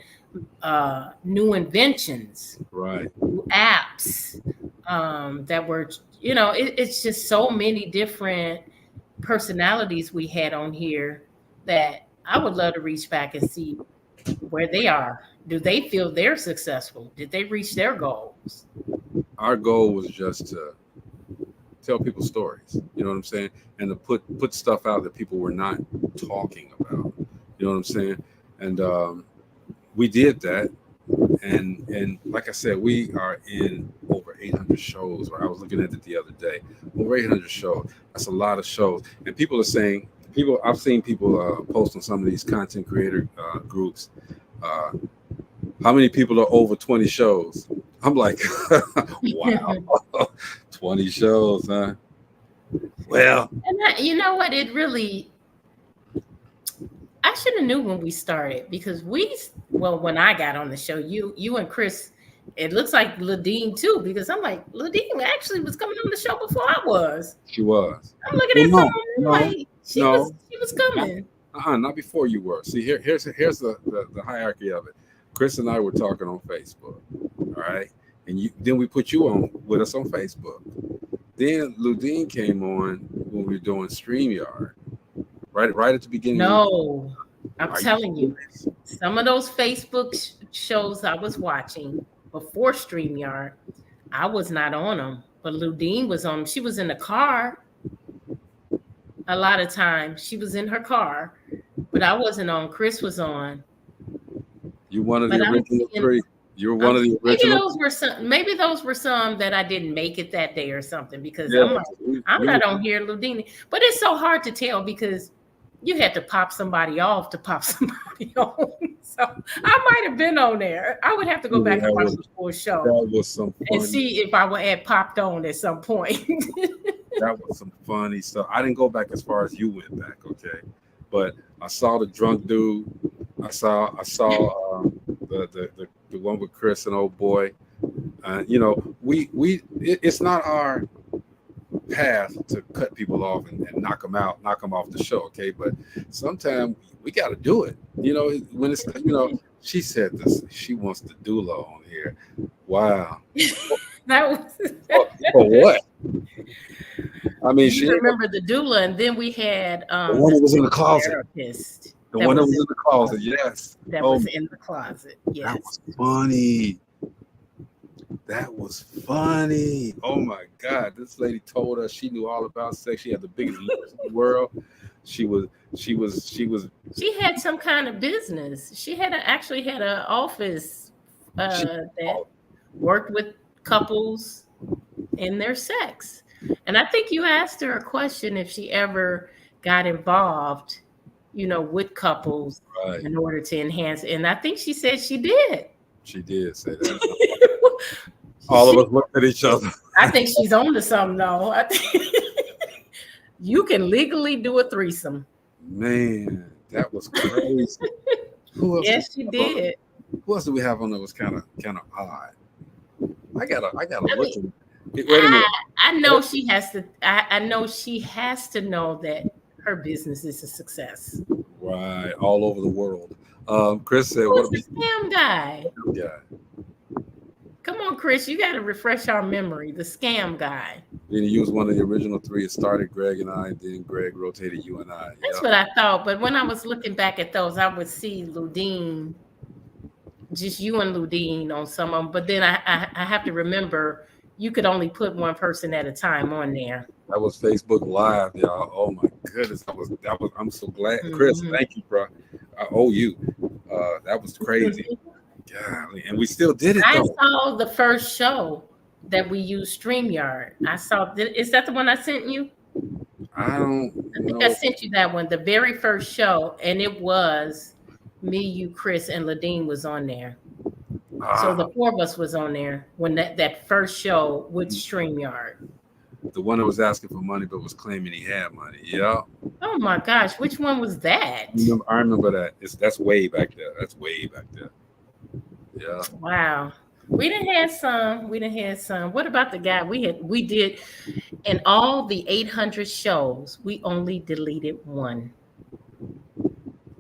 Speaker 9: new inventions, new apps that were, you know, it's just so many different personalities we had on here that I would love to reach back and see where they are. Do they feel they're successful? Did they reach their goals?
Speaker 8: Our goal was just to tell people stories, you know what I'm saying? And to put stuff out that people were not talking about, you know what I'm saying? And we did that. And like I said, we are in over 800 shows. Or I was looking at it the other day. Over 800 shows. That's a lot of shows. And people are saying, I've seen people post on some of these content creator groups. How many people are over 20 shows? I'm like, wow, 20 shows, huh? Well,
Speaker 9: And you know what? It really, I should have knew when we started because when I got on the show, you and Chris, it looks like Ladine too, because I'm like, Ladine actually was coming on the show before I was.
Speaker 8: she was.
Speaker 9: I'm looking at
Speaker 8: Well,
Speaker 9: someone like she was coming.
Speaker 8: Not before you were. See, here's the hierarchy of it. Chris and I were talking on Facebook, all right, and then we put you on with us on Facebook. Then Ludine came on when we were doing StreamYard, right at the beginning.
Speaker 9: No, I'm telling you, some of those Facebook shows I was watching before StreamYard, I was not on them, but Ludine was on. She was in the car. A lot of times she was in her car, but I wasn't on. Chris was on.
Speaker 8: You one of the original three. You were one of the original.
Speaker 9: Maybe those were some that I didn't make it that day or something because I'm not on here, Ludine. But it's so hard to tell because you had to pop somebody off to pop somebody on. So I might have been on there. I would have to go back and watch the full show.
Speaker 8: That was some funny,
Speaker 9: and see if I had popped on at some point.
Speaker 8: That was some funny stuff. I didn't go back as far as you went back, okay? But I saw the drunk dude. I saw the one with Chris and old boy. You know, it's not our path to cut people off and knock them off the show, okay? But sometimes we got to do it. You know, when it's, you know, she said this. She wants the doula on here. Wow.
Speaker 9: That was
Speaker 8: for what? I mean,
Speaker 9: she remember the doula, and then we had
Speaker 8: the one that was in the closet.
Speaker 9: Therapist.
Speaker 8: The one that was in the closet, yes.
Speaker 9: That was in the closet. Yes.
Speaker 8: That was funny. That was funny. Oh my God. This lady told us she knew all about sex. She had the biggest lips in the world. She
Speaker 9: had some kind of business. She actually had an office that worked with couples in their sex. And I think you asked her a question if she ever got involved, you know, with couples in order to enhance. And I think she said she did.
Speaker 8: She did say that. All of us looked at each other.
Speaker 9: I think she's on to something, though. I think you can legally do a threesome.
Speaker 8: Man, that was crazy. Who else?
Speaker 9: Yes, she did.
Speaker 8: Who else do we have on that was kind of odd? I gotta look at it. Wait a minute.
Speaker 9: I know she has to. I know she has to know that her business is a success.
Speaker 8: Right, all over the world. Chris said,
Speaker 9: "Who's the scam guy?"
Speaker 8: Yeah.
Speaker 9: Come on, Chris, you got to refresh our memory. The scam guy.
Speaker 8: Then he was one of the original three. It started Greg and I, then Greg rotated you and I.
Speaker 9: That's what I thought. But when I was looking back at those, I would see Ludine, just you and Ludine on some of them. But then I have to remember you could only put one person at a time on there.
Speaker 8: That was Facebook Live, y'all. Oh my goodness, that was. I'm so glad, Chris. Thank you, bro. I owe you. That was crazy. Golly, and we still did it.
Speaker 9: I saw the first show that we used StreamYard. I saw. Is that the one I sent you?
Speaker 8: I
Speaker 9: think I sent you that one. The very first show, and it was me, you, Chris, and Ladine was on there. So the four of us was on there when that first show with StreamYard.
Speaker 8: The one that was asking for money but was claiming he had money. Yeah.
Speaker 9: Oh my gosh, which one was that?
Speaker 8: I remember that. That's way back there. Yeah.
Speaker 9: Wow. We done had some. What about the guy we did in all the 800 shows, we only deleted one.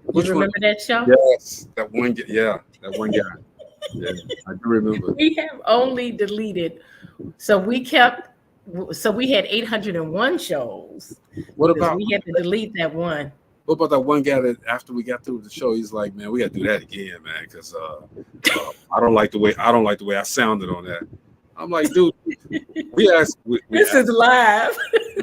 Speaker 8: Which
Speaker 9: you remember
Speaker 8: one?
Speaker 9: That show?
Speaker 8: Yes. That one guy. Yeah, I do remember.
Speaker 9: We have only deleted. So we had 801 shows.
Speaker 8: What about
Speaker 9: we had to delete that one?
Speaker 8: What about that one guy that after we got through the show, he's like, "Man, we got to do that again, man, because I don't like the way I sounded on that." I'm like, "Dude,
Speaker 9: this is live.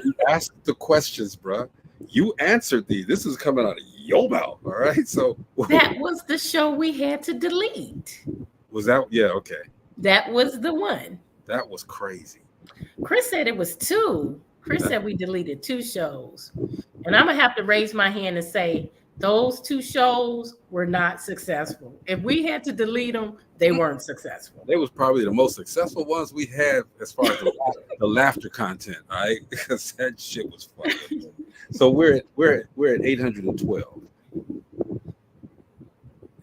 Speaker 8: We asked the questions, bro. You answered these. This is coming out of your mouth, all right?" So
Speaker 9: that was the show we had to delete.
Speaker 8: Was that? Yeah, okay.
Speaker 9: That was the one.
Speaker 8: That was crazy.
Speaker 9: Chris said it was two. Chris said we deleted two shows. And I'm going to have to raise my hand and say Those two shows were not successful. If we had to delete them, they weren't successful.
Speaker 8: They was probably the most successful ones we had as far as the laughter content, all right? Because that shit was funny. So we're at 812.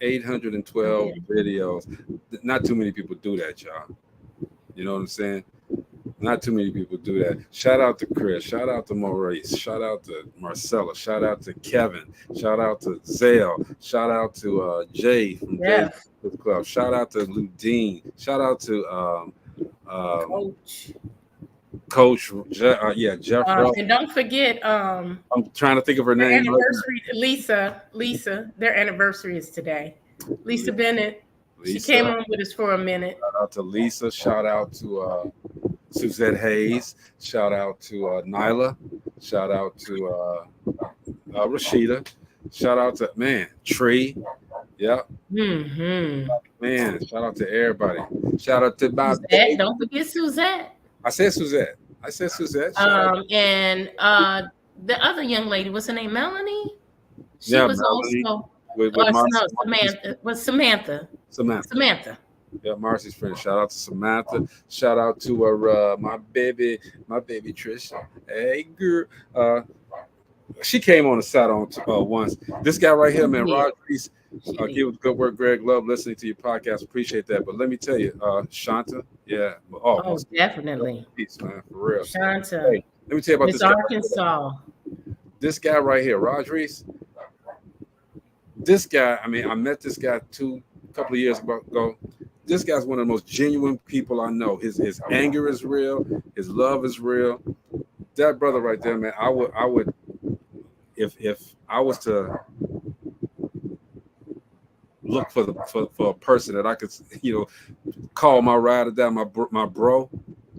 Speaker 8: 812 videos. Not too many people do that, y'all. You know what I'm saying? Not too many people do that. Shout out to Chris. Shout out to Maurice. Shout out to Marcella. Shout out to Kevin. Shout out to Zale. Shout out to Jay from Jay Club. Shout out to Ludine. Shout out to Coach. Jeff.
Speaker 9: And don't forget,
Speaker 8: I'm trying to think of her name.
Speaker 9: Anniversary, Lisa. Their anniversary is today. Lisa Bennett. She came on with us for a minute.
Speaker 8: Shout out to Lisa. Shout out to Suzette Hayes. Shout out to Nyla. Shout out to Rashida. Shout out to Tree. Yeah.
Speaker 9: Mm-hmm.
Speaker 8: Man, shout out to everybody. Shout out to Bob.
Speaker 9: Don't forget Suzette.
Speaker 8: I said Suzette.
Speaker 9: And the other young lady, what's her name? Melanie? She was
Speaker 8: Melanie,
Speaker 9: also
Speaker 8: Samantha. Yeah, Marcy's friend. Shout out to Samantha. Shout out to my baby Trisha. Hey girl. She came on the set on once. This guy right here, man, Rod Reese. Keep with good work, Greg. Love listening to your podcast. Appreciate that. But let me tell you, Shanta, yeah.
Speaker 9: Oh, definitely.
Speaker 8: Peace, man, for real.
Speaker 9: Shanta.
Speaker 8: Hey, let me tell you about
Speaker 9: Miss
Speaker 8: this guy.
Speaker 9: Arkansas.
Speaker 8: This guy right here, Rod Reese. This guy, I met this guy a couple of years ago. This guy's one of the most genuine people I know. His anger is real. His love is real. That brother right there, man, I would, if I was to look for a person that I could, call my ride or die, my bro,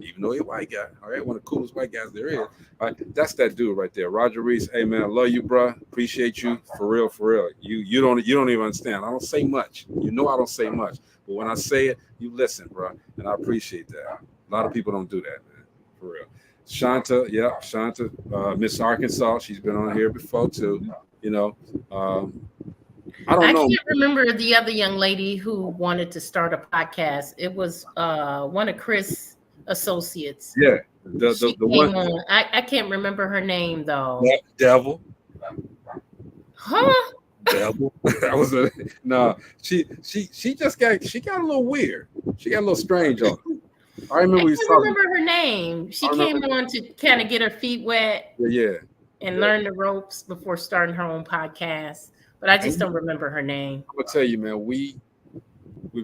Speaker 8: even though he's a white guy, all right, one of the coolest white guys there is. All right, that's that dude right there, Roger Reese. Hey man, I love you, bro. Appreciate you for real. You don't even understand. I don't say much. I don't say much, but when I say it, you listen, bro, and I appreciate that. A lot of people don't do that, man, for real. Shanta, Miss Arkansas, she's been on here before too. I can't
Speaker 9: remember the other young lady who wanted to start a podcast. It was one of Chris' associates.
Speaker 8: Yeah, the one.
Speaker 9: I can't remember her name though.
Speaker 8: Devil.
Speaker 9: Huh?
Speaker 8: Devil. That was She got a little weird. She got a little strange on her. I remember
Speaker 9: her name. She came on to kind of get her feet wet. And learn the ropes before starting her own podcast. But I just don't remember her name. I'm
Speaker 8: gonna tell you, man, we've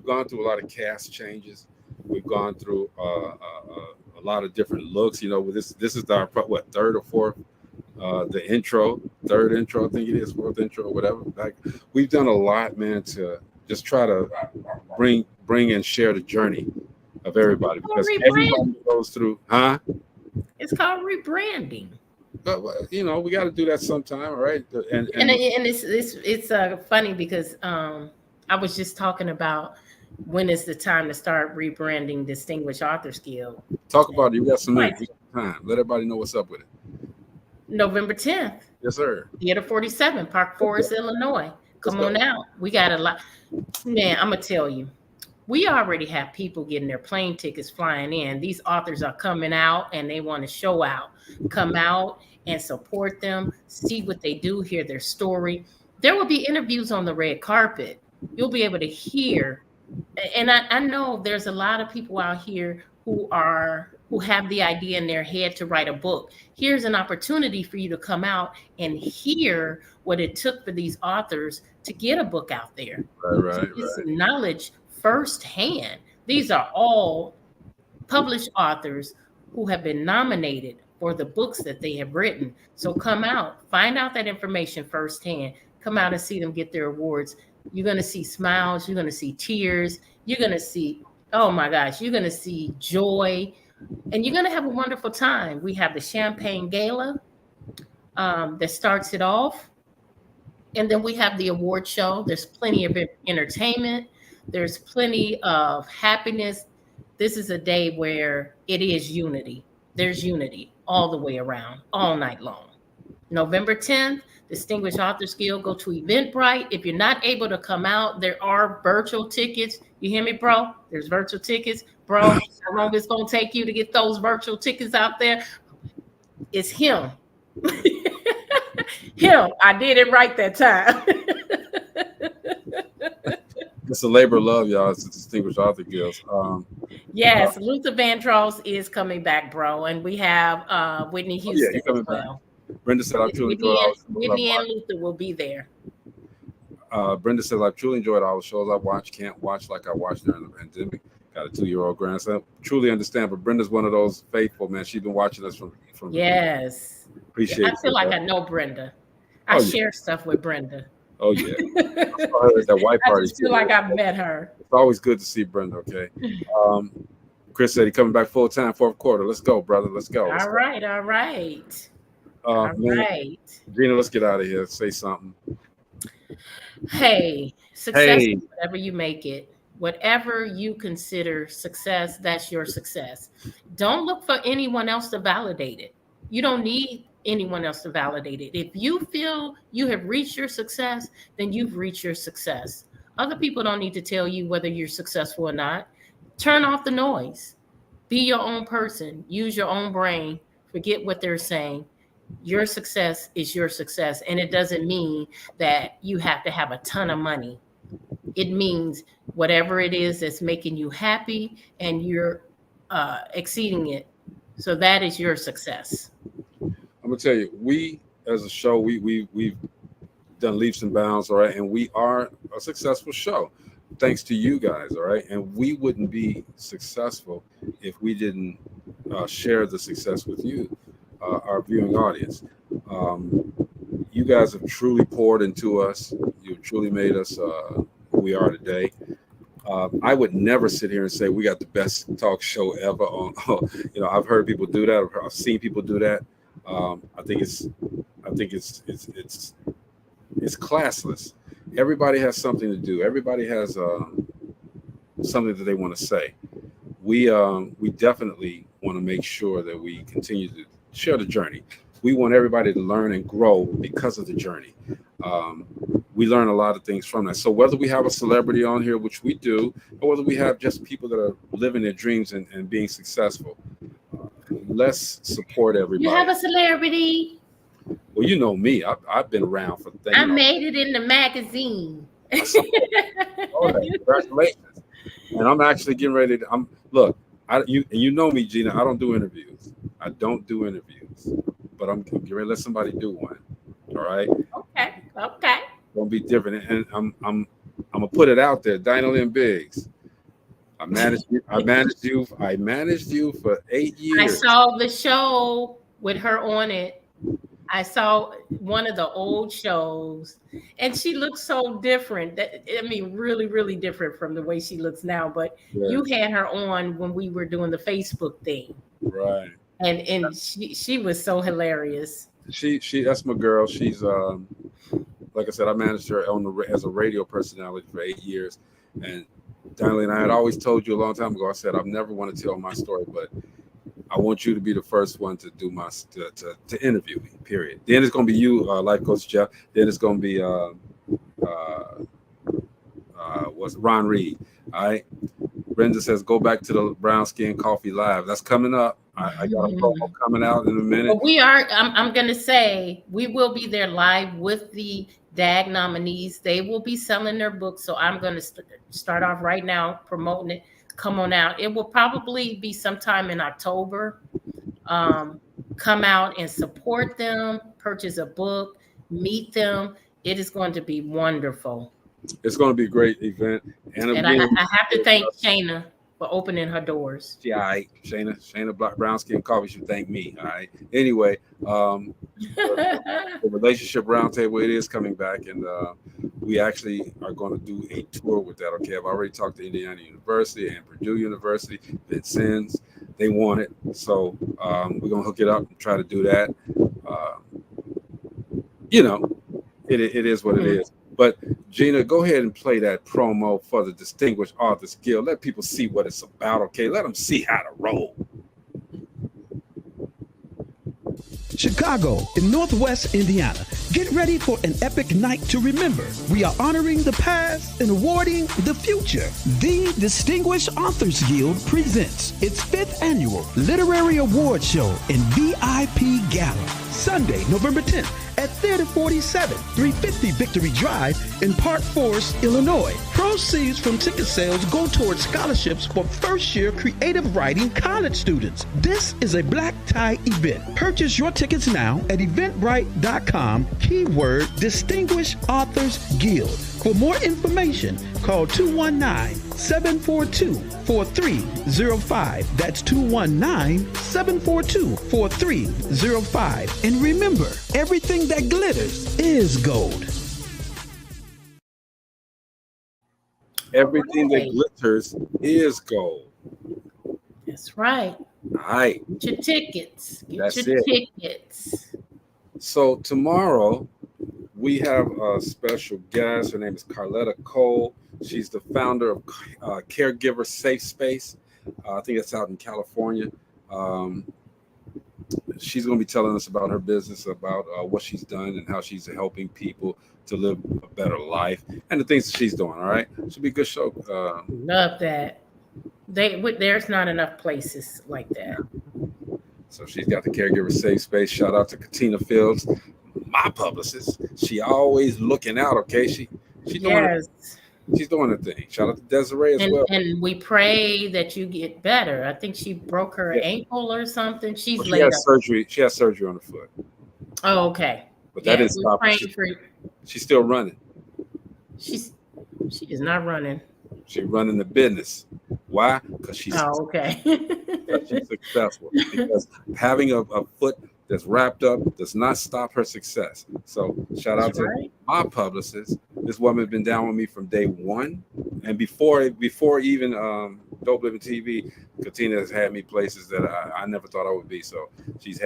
Speaker 8: gone through a lot of cast changes. We've gone through a lot of different looks. This is our third or fourth, third intro, I think it is, fourth intro, or whatever. We've done a lot, man, to just try to bring and share the journey of everybody, because everybody goes through.
Speaker 9: It's called rebranding.
Speaker 8: But we got to do that sometime, right? And
Speaker 9: it's funny because I was just talking about when is the time to start rebranding Distinguished Authors Guild.
Speaker 8: Talk about it. You got some time. Let everybody know what's up with it.
Speaker 9: November 10th.
Speaker 8: Yes, sir.
Speaker 9: Theater 47, Park Forest, Illinois. Come on out. We got a lot. Man, I'm gonna tell you. We already have people getting their plane tickets flying in. These authors are coming out and they want to show out. Come out and support them, see what they do, hear their story. There will be interviews on the red carpet. You'll be able to hear. And I know there's a lot of people out here who have the idea in their head to write a book. Here's an opportunity for you to come out and hear what it took for these authors to get a book out there.
Speaker 8: Right.
Speaker 9: Some knowledge firsthand. These are all published authors who have been nominated for the books that they have written. So come out, find out that information firsthand. Come out and see them get their awards. You're going to see smiles. You're going to see tears. You're going to see, oh my gosh, you're going to see joy. And you're going to have a wonderful time. We have the Champagne Gala that starts it off. And then we have the award show. There's plenty of entertainment. There's plenty of happiness. This is a day where it is unity. There's unity all the way around, all night long. November 10th, Distinguished Authors Guild. Go to Eventbrite. If you're not able to come out, there are virtual tickets. You hear me, bro? There's virtual tickets. Bro, how long it's going to take you to get those virtual tickets out there? It's him. Him. I did it right that time.
Speaker 8: It's a labor of love, y'all. It's a Distinguished Author Guild.
Speaker 9: Yes, Luther Vandross is coming back, bro. And we have Whitney Houston
Speaker 8: he's coming
Speaker 9: as well.
Speaker 8: back. Brenda said, I've truly enjoyed all the shows.
Speaker 9: Whitney and Luther will be there.
Speaker 8: Brenda says, I've truly enjoyed all the shows I watch. Can't watch like I watched during the pandemic. Got a 2-year-old grandson. Truly understand, but Brenda's one of those faithful, man. She's been watching us from
Speaker 9: Yes.
Speaker 8: Appreciate it.
Speaker 9: I feel like I know Brenda. I share stuff with Brenda.
Speaker 8: Oh, yeah. I saw her at that white party.
Speaker 9: I just feel like I've met her.
Speaker 8: It's always good to see Brenda, okay? Chris said he's coming back full time, fourth quarter. Let's go, brother. Let's go.
Speaker 9: All right. All right.
Speaker 8: Gina, let's get out of here. Say something.
Speaker 9: Hey, success is whatever you make it. Whatever you consider success, that's your success. Don't look for anyone else to validate it. You don't need anyone else to validate it. If you feel you have reached your success, then you've reached your success. Other people don't need to tell you whether you're successful or not. Turn off the noise. Be your own person. Use your own brain. Forget what they're saying. Your success is your success. And it doesn't mean that you have to have a ton of money. It means whatever it is that's making you happy and you're exceeding it. So that is your success.
Speaker 8: I'm gonna tell you, we as a show, we've done leaps and bounds, all right, and we are a successful show, thanks to you guys, all right. And we wouldn't be successful if we didn't share the success with you, our viewing audience. You guys have truly poured into us. You've truly made us who we are today. I would never sit here and say we got the best talk show ever. I've heard people do that. I've seen people do that. I think it's classless. Everybody has something to do. Everybody has something that they want to say. We definitely want to make sure that we continue to share the journey. We want everybody to learn and grow because of the journey. We learn a lot of things from that. So whether we have a celebrity on here, which we do, or whether we have just people that are living their dreams and being successful, let's support everybody.
Speaker 9: You have a celebrity.
Speaker 8: Well, you know me. I've been around for things.
Speaker 9: I made it in the magazine.
Speaker 8: Congratulations. And I'm actually getting ready to. You know me, Gina. I don't do interviews. But I'm getting ready to let somebody do one. All right.
Speaker 9: Okay.
Speaker 8: Gonna be different, and I'm gonna put it out there. Dinah Lynn Biggs. I managed you for 8 years.
Speaker 9: I saw the show with her on it. I saw one of the old shows, and she looks so different. Really, really different from the way she looks now. But you had her on when we were doing the Facebook thing,
Speaker 8: right?
Speaker 9: And she was so hilarious.
Speaker 8: She that's my girl. She's like I said, I managed her as a radio personality for 8 years, and Dinah, I had always told you a long time ago. I said I never want to tell my story, but I want you to be the first one to do to interview me. Period. Then it's gonna be you, Life Coach Jeff. Then it's gonna be Ron Reed. All right. Brenda says go back to the Brown Skin Coffee Live. That's coming up. I got a promo coming out in a minute.
Speaker 9: But we are. I'm gonna say we will be there live with the DAG nominees. They will be selling their books. So I'm gonna start off right now promoting it. Come on out. It will probably be sometime in October. Come out and support them, purchase a book, meet them. It is going to be wonderful.
Speaker 8: It's going to be a great event.
Speaker 9: And I have to thank Shayna for opening her doors.
Speaker 8: Yeah, all right. Shayna Brown Skin Coffee should thank me. All right. Anyway, the relationship roundtable, it is coming back, and we actually are going to do a tour with that. Okay, I've already talked to Indiana University and Purdue University. Vincennes, they want it, so we're gonna hook it up and try to do that. It is what it is. But Gina, go ahead and play that promo for the Distinguished Authors Guild. Let people see what it's about. Okay, let them see how to roll.
Speaker 10: Chicago, and Northwest Indiana. Get ready for an epic night to remember. We are honoring the past and awarding the future. The Distinguished Authors Guild presents its 5th annual Literary Award Show and VIP Gala, Sunday, November 10th at Theater 47, 350 Victory Drive in Park Forest, Illinois. Proceeds from ticket sales go towards scholarships for first-year creative writing college students. This is a black tie event. Purchase your tickets now at eventbrite.com, keyword Distinguished Authors Guild. For more information, call 219-742-4305. That's 219-742-4305. And remember, everything that glitters is gold.
Speaker 8: Everything that glitters is gold.
Speaker 9: That's right.
Speaker 8: All right.
Speaker 9: Get your tickets.
Speaker 8: That's
Speaker 9: Get your
Speaker 8: it.
Speaker 9: tickets.
Speaker 8: So tomorrow we have a special guest. Her name is Carletta Cole. She's the founder of Caregiver Safe Space. I think it's out in California. She's going to be telling us about her business, about what she's done and how she's helping people to live a better life and the things that she's doing. All right. Should be a good show.
Speaker 9: Love that. There's not enough places like that.
Speaker 8: So she's got the Caregiver Safe Space. Shout out to Katina Fields, my publicist. She always looking out. Okay. She's doing she's doing the thing. Shout out to Desiree as well.
Speaker 9: And we pray that you get better. I think she broke her ankle or something. She's
Speaker 8: she
Speaker 9: laid
Speaker 8: has
Speaker 9: up.
Speaker 8: surgery. She has surgery on her foot.
Speaker 9: Oh, okay.
Speaker 8: But that is stop. She's still running.
Speaker 9: She is not running.
Speaker 8: She's running the business. Why? Because she's
Speaker 9: okay.
Speaker 8: she's successful. Because having a foot that's wrapped up does not stop her success. So shout out to my publicist. This woman has been down with me from day one, and before even Dope Living TV, Katina has had me places that I never thought I would be. So she's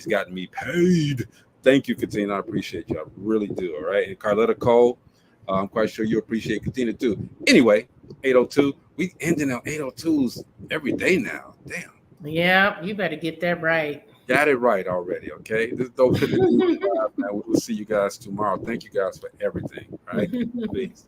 Speaker 8: gotten me paid. Thank you, Katina. I appreciate you. I really do. All right. And Carletta Cole, I'm quite sure you appreciate Katina too. Anyway, 802. We ending on 802s every day now. Damn.
Speaker 9: Yeah, you better get that right.
Speaker 8: Got it right already. Okay. This is Dope Living TV. We will see you guys tomorrow. Thank you guys for everything. All right. Peace.